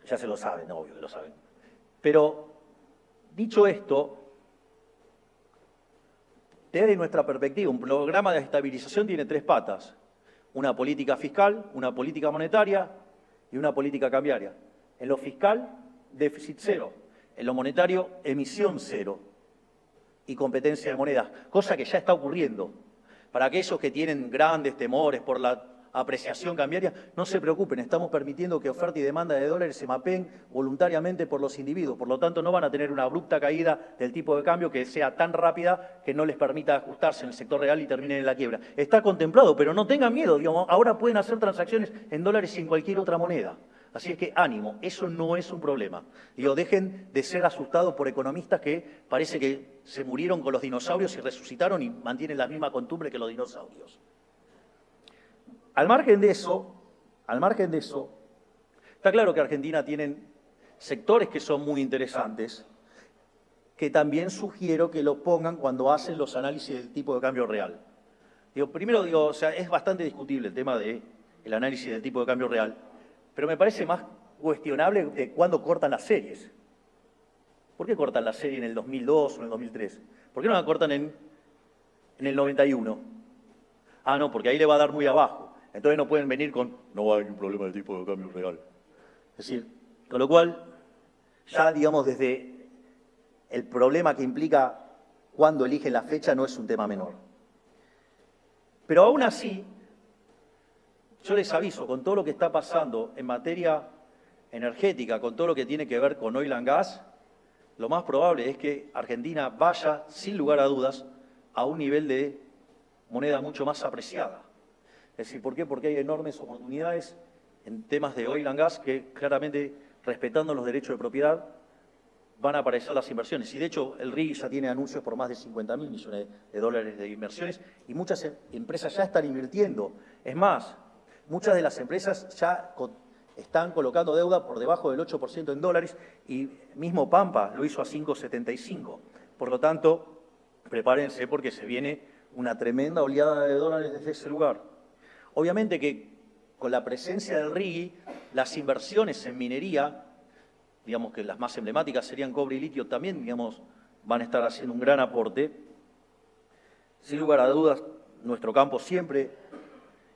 Ya se lo saben, obvio que lo saben. Pero, dicho esto, desde nuestra perspectiva, un programa de estabilización tiene tres patas. Una política fiscal, una política monetaria y una política cambiaria. En lo fiscal, déficit cero. En lo monetario, emisión cero. Y competencia de monedas, cosa que ya está ocurriendo. Para aquellos que tienen grandes temores por la apreciación cambiaria, no se preocupen, estamos permitiendo que oferta y demanda de dólares se mapeen voluntariamente por los individuos. Por lo tanto, no van a tener una abrupta caída del tipo de cambio que sea tan rápida que no les permita ajustarse en el sector real y terminen en la quiebra. Está contemplado, pero no tengan miedo, digamos, ahora pueden hacer transacciones en dólares y en cualquier otra moneda. Así es que ánimo, eso no es un problema. Digo, dejen de ser asustados por economistas que parece que se murieron con los dinosaurios y resucitaron y mantienen la misma costumbre que los dinosaurios. Al margen de eso, está claro que Argentina tiene sectores que son muy interesantes, que también sugiero que lo pongan cuando hacen los análisis del tipo de cambio real. Primero, o sea, es bastante discutible el tema del análisis del tipo de cambio real, pero me parece más cuestionable de cuándo cortan las series. ¿Por qué cortan la serie en el 2002 o en el 2003? ¿Por qué no la cortan en el 91? Ah, no, porque ahí le va a dar muy abajo. Entonces no pueden venir con, no hay un problema de tipo de cambio real. Es decir, con lo cual, ya digamos desde el problema que implica cuándo eligen la fecha no es un tema menor. Pero aún así, yo les aviso, con todo lo que está pasando en materia energética, con todo lo que tiene que ver con oil and gas, lo más probable es que Argentina vaya, sin lugar a dudas, a un nivel de moneda mucho más apreciada. Es decir, ¿por qué? Porque hay enormes oportunidades en temas de oil and gas que claramente, respetando los derechos de propiedad, van a aparecer las inversiones. Y de hecho, el RIGI ya tiene anuncios por más de 50.000 millones de dólares de inversiones y muchas empresas ya están invirtiendo. Es más, muchas de las empresas ya están colocando deuda por debajo del 8% en dólares y mismo Pampa lo hizo a 5,75. Por lo tanto, prepárense porque se viene una tremenda oleada de dólares desde ese lugar. Obviamente que con la presencia del RIGI, las inversiones en minería, digamos que las más emblemáticas serían cobre y litio también, digamos, van a estar haciendo un gran aporte. Sin lugar a dudas, nuestro campo siempre,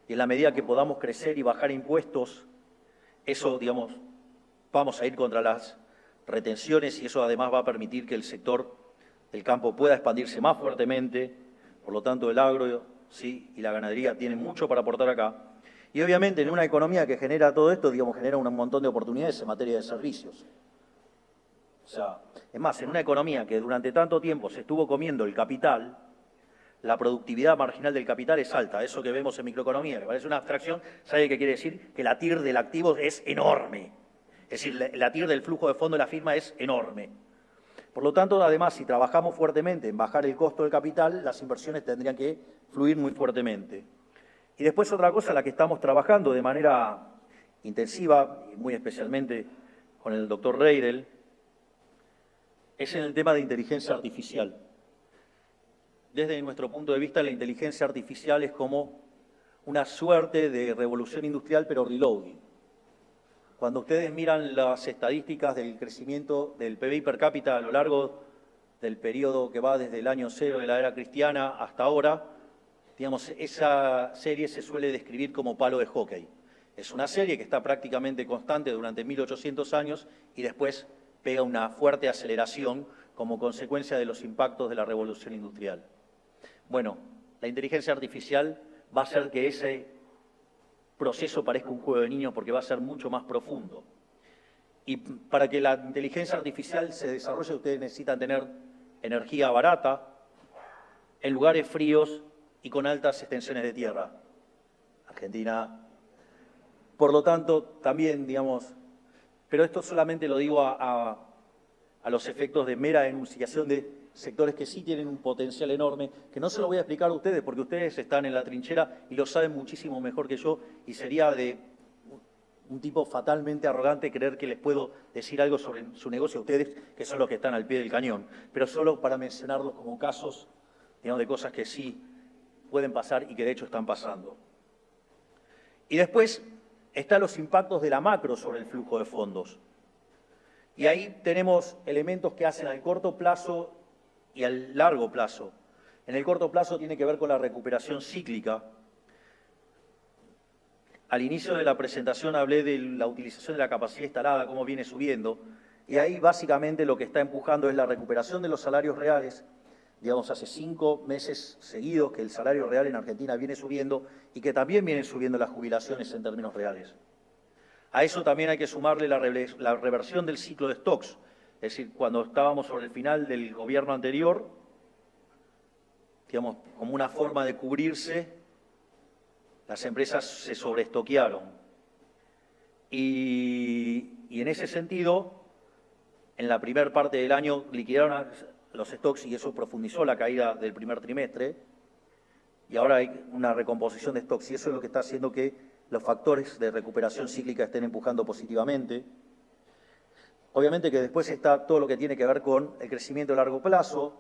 y en la medida que podamos crecer y bajar impuestos, eso, digamos, vamos a ir contra las retenciones y eso además va a permitir que el sector del campo pueda expandirse más fuertemente. Por lo tanto, el agro, sí, y la ganadería tienen mucho para aportar acá. Y obviamente en una economía que genera todo esto, digamos, genera un montón de oportunidades en materia de servicios. O sea, es más, en una economía que durante tanto tiempo se estuvo comiendo el capital, la productividad marginal del capital es alta. Eso que vemos en microeconomía, que parece una abstracción, ¿sabe qué quiere decir? Que la TIR del activo es enorme. Es decir, la TIR del flujo de fondo de la firma es enorme. Por lo tanto, además, si trabajamos fuertemente en bajar el costo del capital, las inversiones tendrían que fluir muy fuertemente. Y después otra cosa en la que estamos trabajando de manera intensiva, y muy especialmente con el doctor Reidel, es en el tema de inteligencia artificial. Desde nuestro punto de vista, la inteligencia artificial es como una suerte de revolución industrial, pero reloading. Cuando ustedes miran las estadísticas del crecimiento del PBI per cápita a lo largo del periodo que va desde el año 0 de la era cristiana hasta ahora, digamos, esa serie se suele describir como palo de hockey. Es una serie que está prácticamente constante durante 1800 años y después pega una fuerte aceleración como consecuencia de los impactos de la revolución industrial. Bueno, la inteligencia artificial va a hacer que ese proceso parezca un juego de niños porque va a ser mucho más profundo. Y para que la inteligencia artificial se desarrolle, ustedes necesitan tener energía barata, en lugares fríos y con altas extensiones de tierra. Argentina, por lo tanto, también, digamos, pero esto solamente lo digo a los efectos de mera enunciación de sectores que sí tienen un potencial enorme, que no se lo voy a explicar a ustedes porque ustedes están en la trinchera y lo saben muchísimo mejor que yo y sería de un tipo fatalmente arrogante creer que les puedo decir algo sobre su negocio a ustedes, que son los que están al pie del cañón, pero solo para mencionarlos como casos, digamos, de cosas que sí pueden pasar y que de hecho están pasando. Y después están los impactos de la macro sobre el flujo de fondos. Y ahí tenemos elementos que hacen al corto plazo y al largo plazo. En el corto plazo tiene que ver con la recuperación cíclica. Al inicio de la presentación hablé de la utilización de la capacidad instalada, cómo viene subiendo, y ahí básicamente lo que está empujando es la recuperación de los salarios reales. Digamos, hace 5 meses seguidos que el salario real en Argentina viene subiendo y que también vienen subiendo las jubilaciones en términos reales. A eso también hay que sumarle la reversión del ciclo de stocks. Es decir, cuando estábamos sobre el final del gobierno anterior, digamos, como una forma de cubrirse, las empresas se sobreestoquearon. Y en ese sentido, en la primera parte del año liquidaron los stocks y eso profundizó la caída del primer trimestre. Y ahora hay una recomposición de stocks y eso es lo que está haciendo que los factores de recuperación cíclica estén empujando positivamente. Obviamente que después está todo lo que tiene que ver con el crecimiento a largo plazo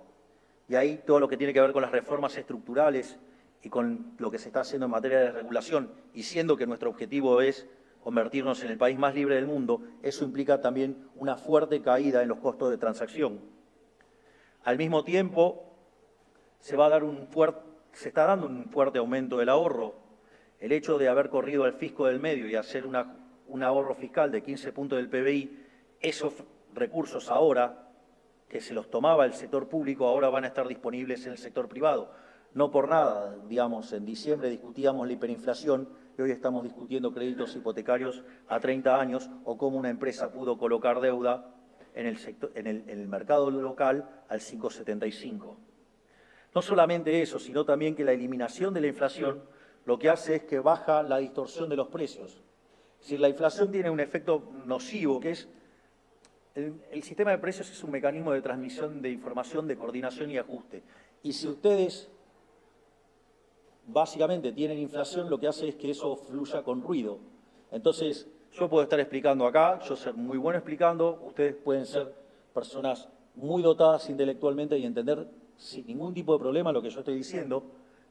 y ahí todo lo que tiene que ver con las reformas estructurales y con lo que se está haciendo en materia de regulación y siendo que nuestro objetivo es convertirnos en el país más libre del mundo, eso implica también una fuerte caída en los costos de transacción. Al mismo tiempo, se va a dar se está dando un fuerte aumento del ahorro. El hecho de haber corrido al fisco del medio y hacer un ahorro fiscal de 15 puntos del PBI, esos recursos ahora, que se los tomaba el sector público, ahora van a estar disponibles en el sector privado. No por nada, digamos, en diciembre discutíamos la hiperinflación y hoy estamos discutiendo créditos hipotecarios a 30 años o cómo una empresa pudo colocar deuda en el mercado local al 5,75. No solamente eso, sino también que la eliminación de la inflación lo que hace es que baja la distorsión de los precios. Es decir, la inflación tiene un efecto nocivo, que es el sistema de precios es un mecanismo de transmisión de información, de coordinación y ajuste. Y si ustedes básicamente tienen inflación, lo que hace es que eso fluya con ruido. Entonces, yo puedo estar explicando acá, yo ser muy bueno explicando, ustedes pueden ser personas muy dotadas intelectualmente y entender sin ningún tipo de problema lo que yo estoy diciendo,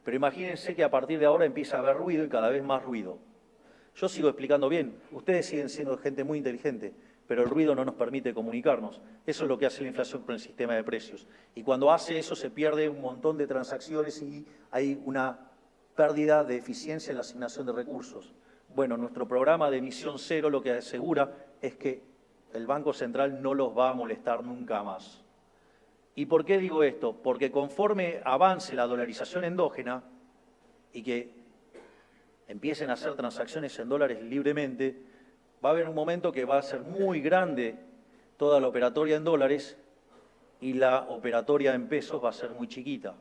pero imagínense que a partir de ahora empieza a haber ruido y cada vez más ruido. Yo sigo explicando bien, ustedes siguen siendo gente muy inteligente, pero el ruido no nos permite comunicarnos. Eso es lo que hace la inflación con el sistema de precios. Y cuando hace eso se pierde un montón de transacciones y hay una pérdida de eficiencia en la asignación de recursos. Bueno, nuestro programa de emisión cero lo que asegura es que el Banco Central no los va a molestar nunca más. ¿Y por qué digo esto? Porque conforme avance la dolarización endógena y que empiecen a hacer transacciones en dólares libremente, va a haber un momento que va a ser muy grande toda la operatoria en dólares y la operatoria en pesos va a ser muy chiquita.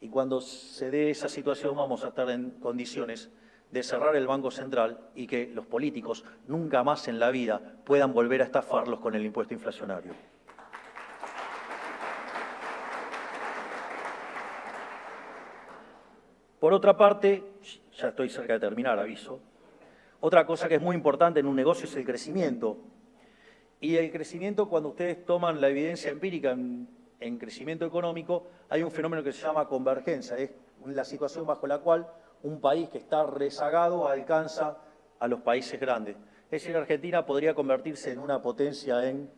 Y cuando se dé esa situación vamos a estar en condiciones de cerrar el Banco Central y que los políticos nunca más en la vida puedan volver a estafarlos con el impuesto inflacionario. Por otra parte, ya estoy cerca de terminar, aviso, otra cosa que es muy importante en un negocio es el crecimiento. Y el crecimiento, cuando ustedes toman la evidencia empírica en crecimiento económico, hay un fenómeno que se llama convergencia. Es la situación bajo la cual un país que está rezagado alcanza a los países grandes. Es decir, Argentina podría convertirse en una potencia en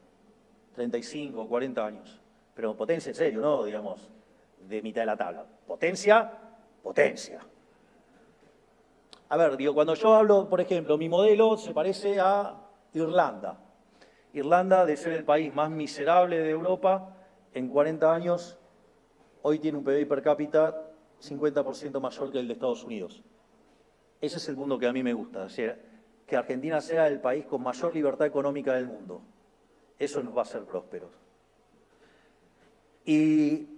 35 o 40 años. Pero potencia en serio, no, digamos, de mitad de la tabla. Potencia. A ver, digo, cuando yo hablo, por ejemplo, mi modelo se parece a Irlanda. Irlanda, de ser el país más miserable de Europa, en 40 años, hoy tiene un PBI per cápita 50% mayor que el de Estados Unidos. Ese es el mundo que a mí me gusta, o sea, que Argentina sea el país con mayor libertad económica del mundo. Eso nos va a hacer prósperos. Y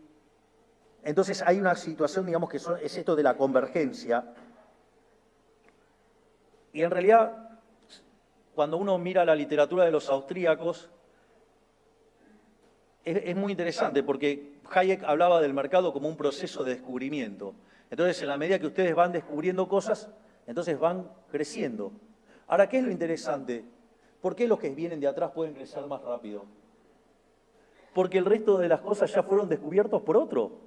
entonces hay una situación, digamos, que es esto de la convergencia. Y en realidad, cuando uno mira la literatura de los austríacos, es muy interesante porque Hayek hablaba del mercado como un proceso de descubrimiento. Entonces, en la medida que ustedes van descubriendo cosas, entonces van creciendo. Ahora, ¿qué es lo interesante? ¿Por qué los que vienen de atrás pueden crecer más rápido? Porque el resto de las cosas ya fueron descubiertos por otro.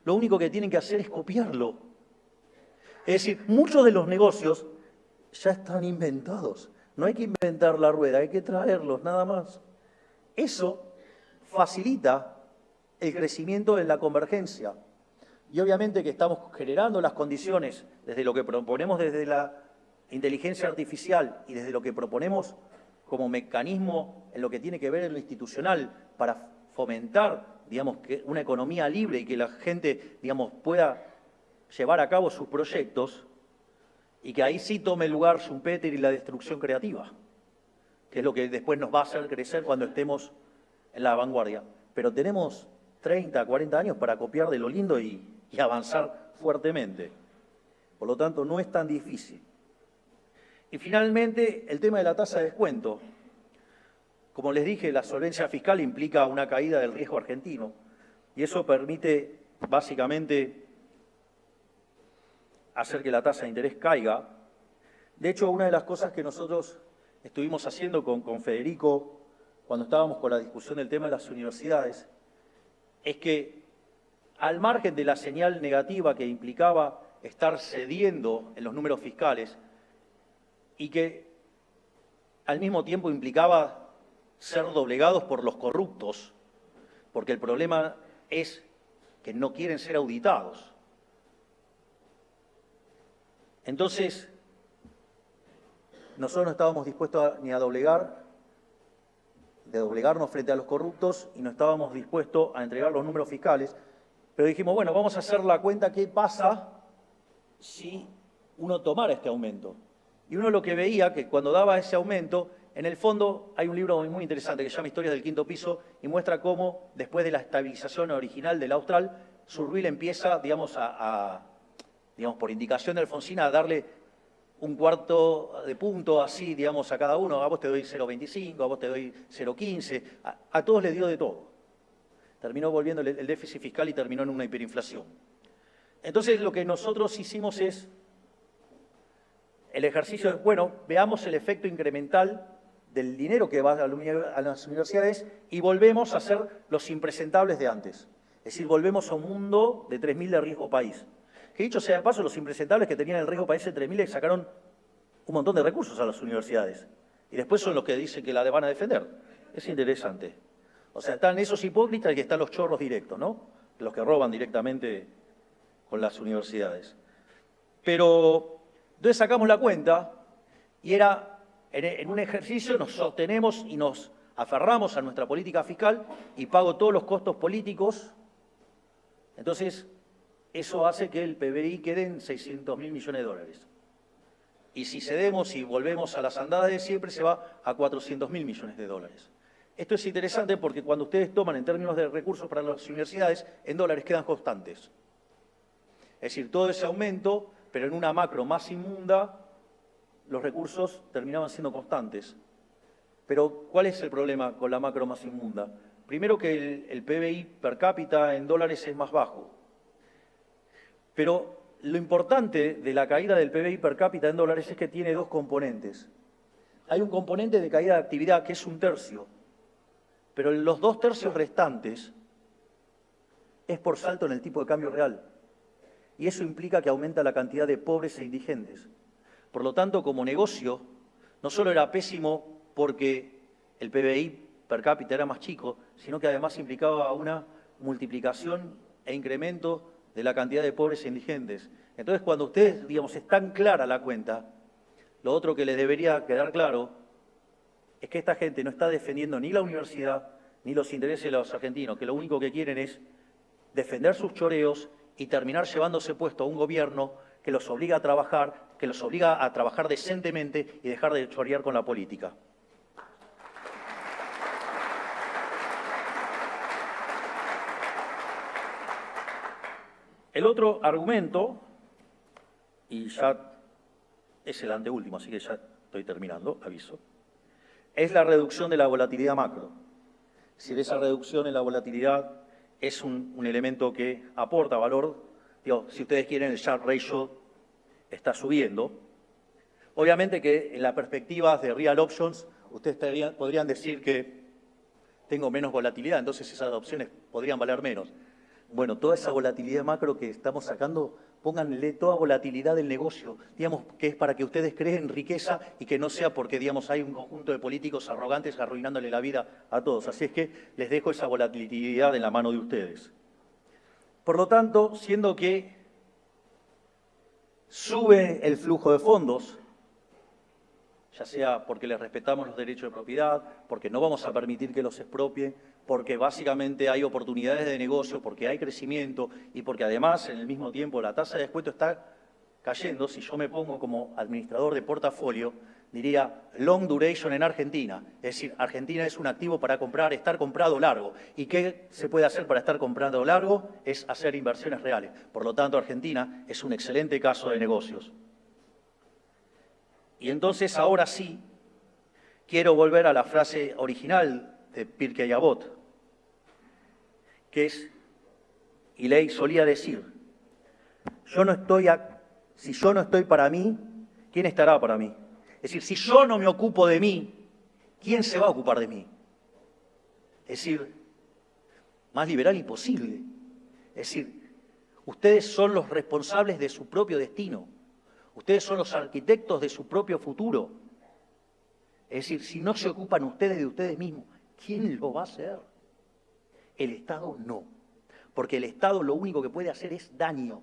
Lo único que tienen que hacer es copiarlo. Es decir, muchos de los negocios ya están inventados. No hay que inventar la rueda, hay que traerlos, nada más. Eso facilita el crecimiento en la convergencia. Y obviamente que estamos generando las condiciones desde lo que proponemos desde la inteligencia artificial y desde lo que proponemos como mecanismo en lo que tiene que ver en lo institucional para fomentar, digamos, que una economía libre y que la gente, digamos, pueda llevar a cabo sus proyectos y que ahí sí tome lugar Schumpeter y la destrucción creativa, que es lo que después nos va a hacer crecer cuando estemos en la vanguardia. Pero tenemos 30, 40 años para copiar de lo lindo y avanzar fuertemente. Por lo tanto, no es tan difícil. Y finalmente, el tema de la tasa de descuento. Como les dije, la solvencia fiscal implica una caída del riesgo argentino y eso permite básicamente hacer que la tasa de interés caiga. De hecho, una de las cosas que nosotros estuvimos haciendo con Federico cuando estábamos con la discusión del tema de las universidades es que al margen de la señal negativa que implicaba estar cediendo en los números fiscales y que al mismo tiempo implicaba ser doblegados por los corruptos, porque el problema es que no quieren ser auditados. Entonces, nosotros no estábamos dispuestos ni a doblegarnos frente a los corruptos y no estábamos dispuestos a entregar los números fiscales, pero dijimos, bueno, vamos a hacer la cuenta qué pasa si uno tomara este aumento. Y uno lo que veía, que cuando daba ese aumento, en el fondo hay un libro muy interesante que se llama Historias del Quinto Piso y muestra cómo, después de la estabilización original del Austral, Surville empieza, digamos, digamos, por indicación de Alfonsín, a darle un cuarto de punto así, digamos, a cada uno. A vos te doy 0,25, a vos te doy 0,15, a todos les dio de todo. Terminó volviendo el déficit fiscal y terminó en una hiperinflación. Entonces, lo que nosotros hicimos es el ejercicio de, bueno, veamos el efecto incremental del dinero que va a las universidades y volvemos a hacer los impresentables de antes. Es decir, volvemos a un mundo de 3.000 de riesgo país. Que dicho sea de paso, los impresentables que tenían el riesgo país de 3.000 sacaron un montón de recursos a las universidades. Y después son los que dicen que la van a defender. Es interesante. O sea, están esos hipócritas y están los chorros directos, ¿no? Los que roban directamente con las universidades. Pero entonces sacamos la cuenta y era, en un ejercicio nos sostenemos y nos aferramos a nuestra política fiscal y pago todos los costos políticos. Entonces, eso hace que el PBI quede en 600.000 millones de dólares. Y si cedemos y volvemos a las andadas de siempre, se va a 400.000 millones de dólares. Esto es interesante porque cuando ustedes toman en términos de recursos para las universidades, en dólares quedan constantes. Es decir, todo ese aumento, pero en una macro más inmunda, los recursos terminaban siendo constantes. Pero, ¿cuál es el problema con la macro más inmunda? Primero que el PBI per cápita en dólares es más bajo. Pero lo importante de la caída del PBI per cápita en dólares es que tiene dos componentes. Hay un componente de caída de actividad que es 1/3, pero los 2/3 restantes es por salto en el tipo de cambio real. Y eso implica que aumenta la cantidad de pobres e indigentes. Por lo tanto, como negocio, no solo era pésimo porque el PBI per cápita era más chico, sino que además implicaba una multiplicación e incremento de la cantidad de pobres e indigentes. Entonces, cuando ustedes, digamos, es tan clara la cuenta, lo otro que les debería quedar claro es que esta gente no está defendiendo ni la universidad ni los intereses de los argentinos, que lo único que quieren es defender sus choreos y terminar llevándose puesto a un gobierno que los obliga a trabajar decentemente y dejar de chorear con la política. El otro argumento, y ya es el anteúltimo, así que ya estoy terminando, aviso, es la reducción de la volatilidad macro. Si esa reducción en la volatilidad es un elemento que aporta valor, digo, si ustedes quieren, el Sharpe Ratio está subiendo. Obviamente que en la perspectiva de Real Options, ustedes podrían decir que tengo menos volatilidad, entonces esas opciones podrían valer menos. Bueno, toda esa volatilidad macro que estamos sacando, pónganle toda volatilidad del negocio, digamos, que es para que ustedes creen riqueza y que no sea porque, digamos, hay un conjunto de políticos arrogantes arruinándole la vida a todos. Así es que les dejo esa volatilidad en la mano de ustedes. Por lo tanto, siendo que sube el flujo de fondos, ya sea porque les respetamos los derechos de propiedad, porque no vamos a permitir que los expropien, porque básicamente hay oportunidades de negocio, porque hay crecimiento y porque además en el mismo tiempo la tasa de descuento está cayendo. Si yo me pongo como administrador de portafolio, diría long duration en Argentina. Es decir, Argentina es un activo para comprar, estar comprado largo. ¿Y qué se puede hacer para estar comprando largo? Es hacer inversiones reales. Por lo tanto, Argentina es un excelente caso de negocios. Y entonces, ahora sí, quiero volver a la frase original de Pirkei Avot, que es, Hillel solía decir, si yo no estoy para mí, ¿quién estará para mí? Es decir, si yo no me ocupo de mí, ¿quién se va a ocupar de mí? Es decir, más liberal imposible. Es decir, ustedes son los responsables de su propio destino. Ustedes son los arquitectos de su propio futuro. Es decir, si no se ocupan ustedes de ustedes mismos, ¿quién lo va a hacer? El Estado no. Porque el Estado lo único que puede hacer es daño.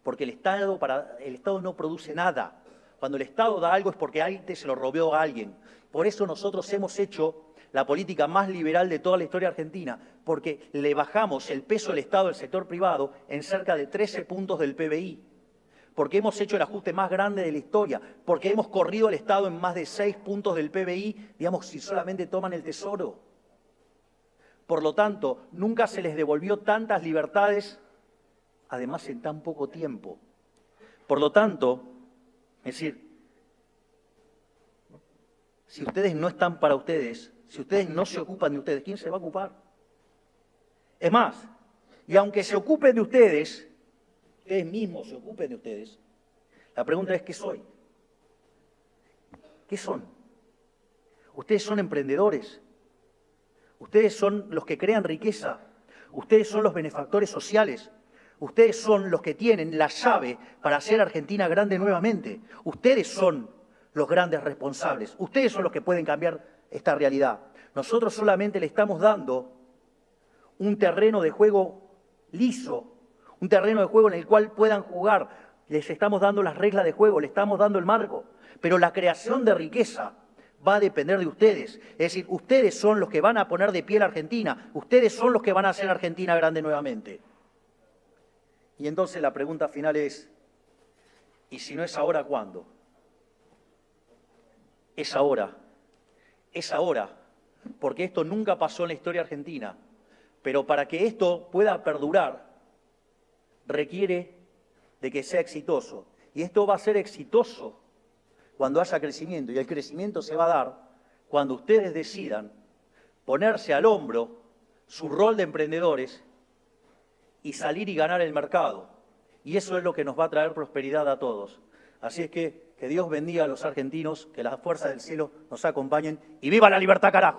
porque el Estado no produce nada. Cuando el Estado da algo es porque alguien se lo robó a alguien. Por eso nosotros hemos hecho la política más liberal de toda la historia argentina, porque le bajamos el peso del Estado al sector privado en cerca de 13 puntos del PBI, porque hemos hecho el ajuste más grande de la historia, porque hemos corrido al Estado en más de 6 puntos del PBI, digamos, si solamente toman el Tesoro. Por lo tanto, nunca se les devolvió tantas libertades, además en tan poco tiempo. Por lo tanto, es decir, si ustedes no están para ustedes, si ustedes no se ocupan de ustedes, ¿quién se va a ocupar? Es más, y aunque se ocupen de ustedes mismos se ocupen de ustedes, la pregunta es, ¿qué soy? ¿Qué son? Ustedes son emprendedores, ustedes son los que crean riqueza, ustedes son los benefactores sociales, ustedes son los que tienen la llave para hacer Argentina grande nuevamente, ustedes son los grandes responsables, ustedes son los que pueden cambiar esta realidad. Nosotros solamente le estamos dando un terreno de juego liso, un terreno de juego en el cual puedan jugar. Les estamos dando las reglas de juego, les estamos dando el marco, pero la creación de riqueza va a depender de ustedes. Es decir, ustedes son los que van a poner de pie a la Argentina, ustedes son los que van a hacer Argentina grande nuevamente. Y entonces la pregunta final es, ¿y si no es ahora, cuándo? Es ahora, porque esto nunca pasó en la historia argentina, pero para que esto pueda perdurar, requiere de que sea exitoso. Y esto va a ser exitoso cuando haya crecimiento. Y el crecimiento se va a dar cuando ustedes decidan ponerse al hombro su rol de emprendedores y salir y ganar el mercado. Y eso es lo que nos va a traer prosperidad a todos. Así es que Dios bendiga a los argentinos, que las fuerzas del cielo nos acompañen y ¡viva la libertad, carajo!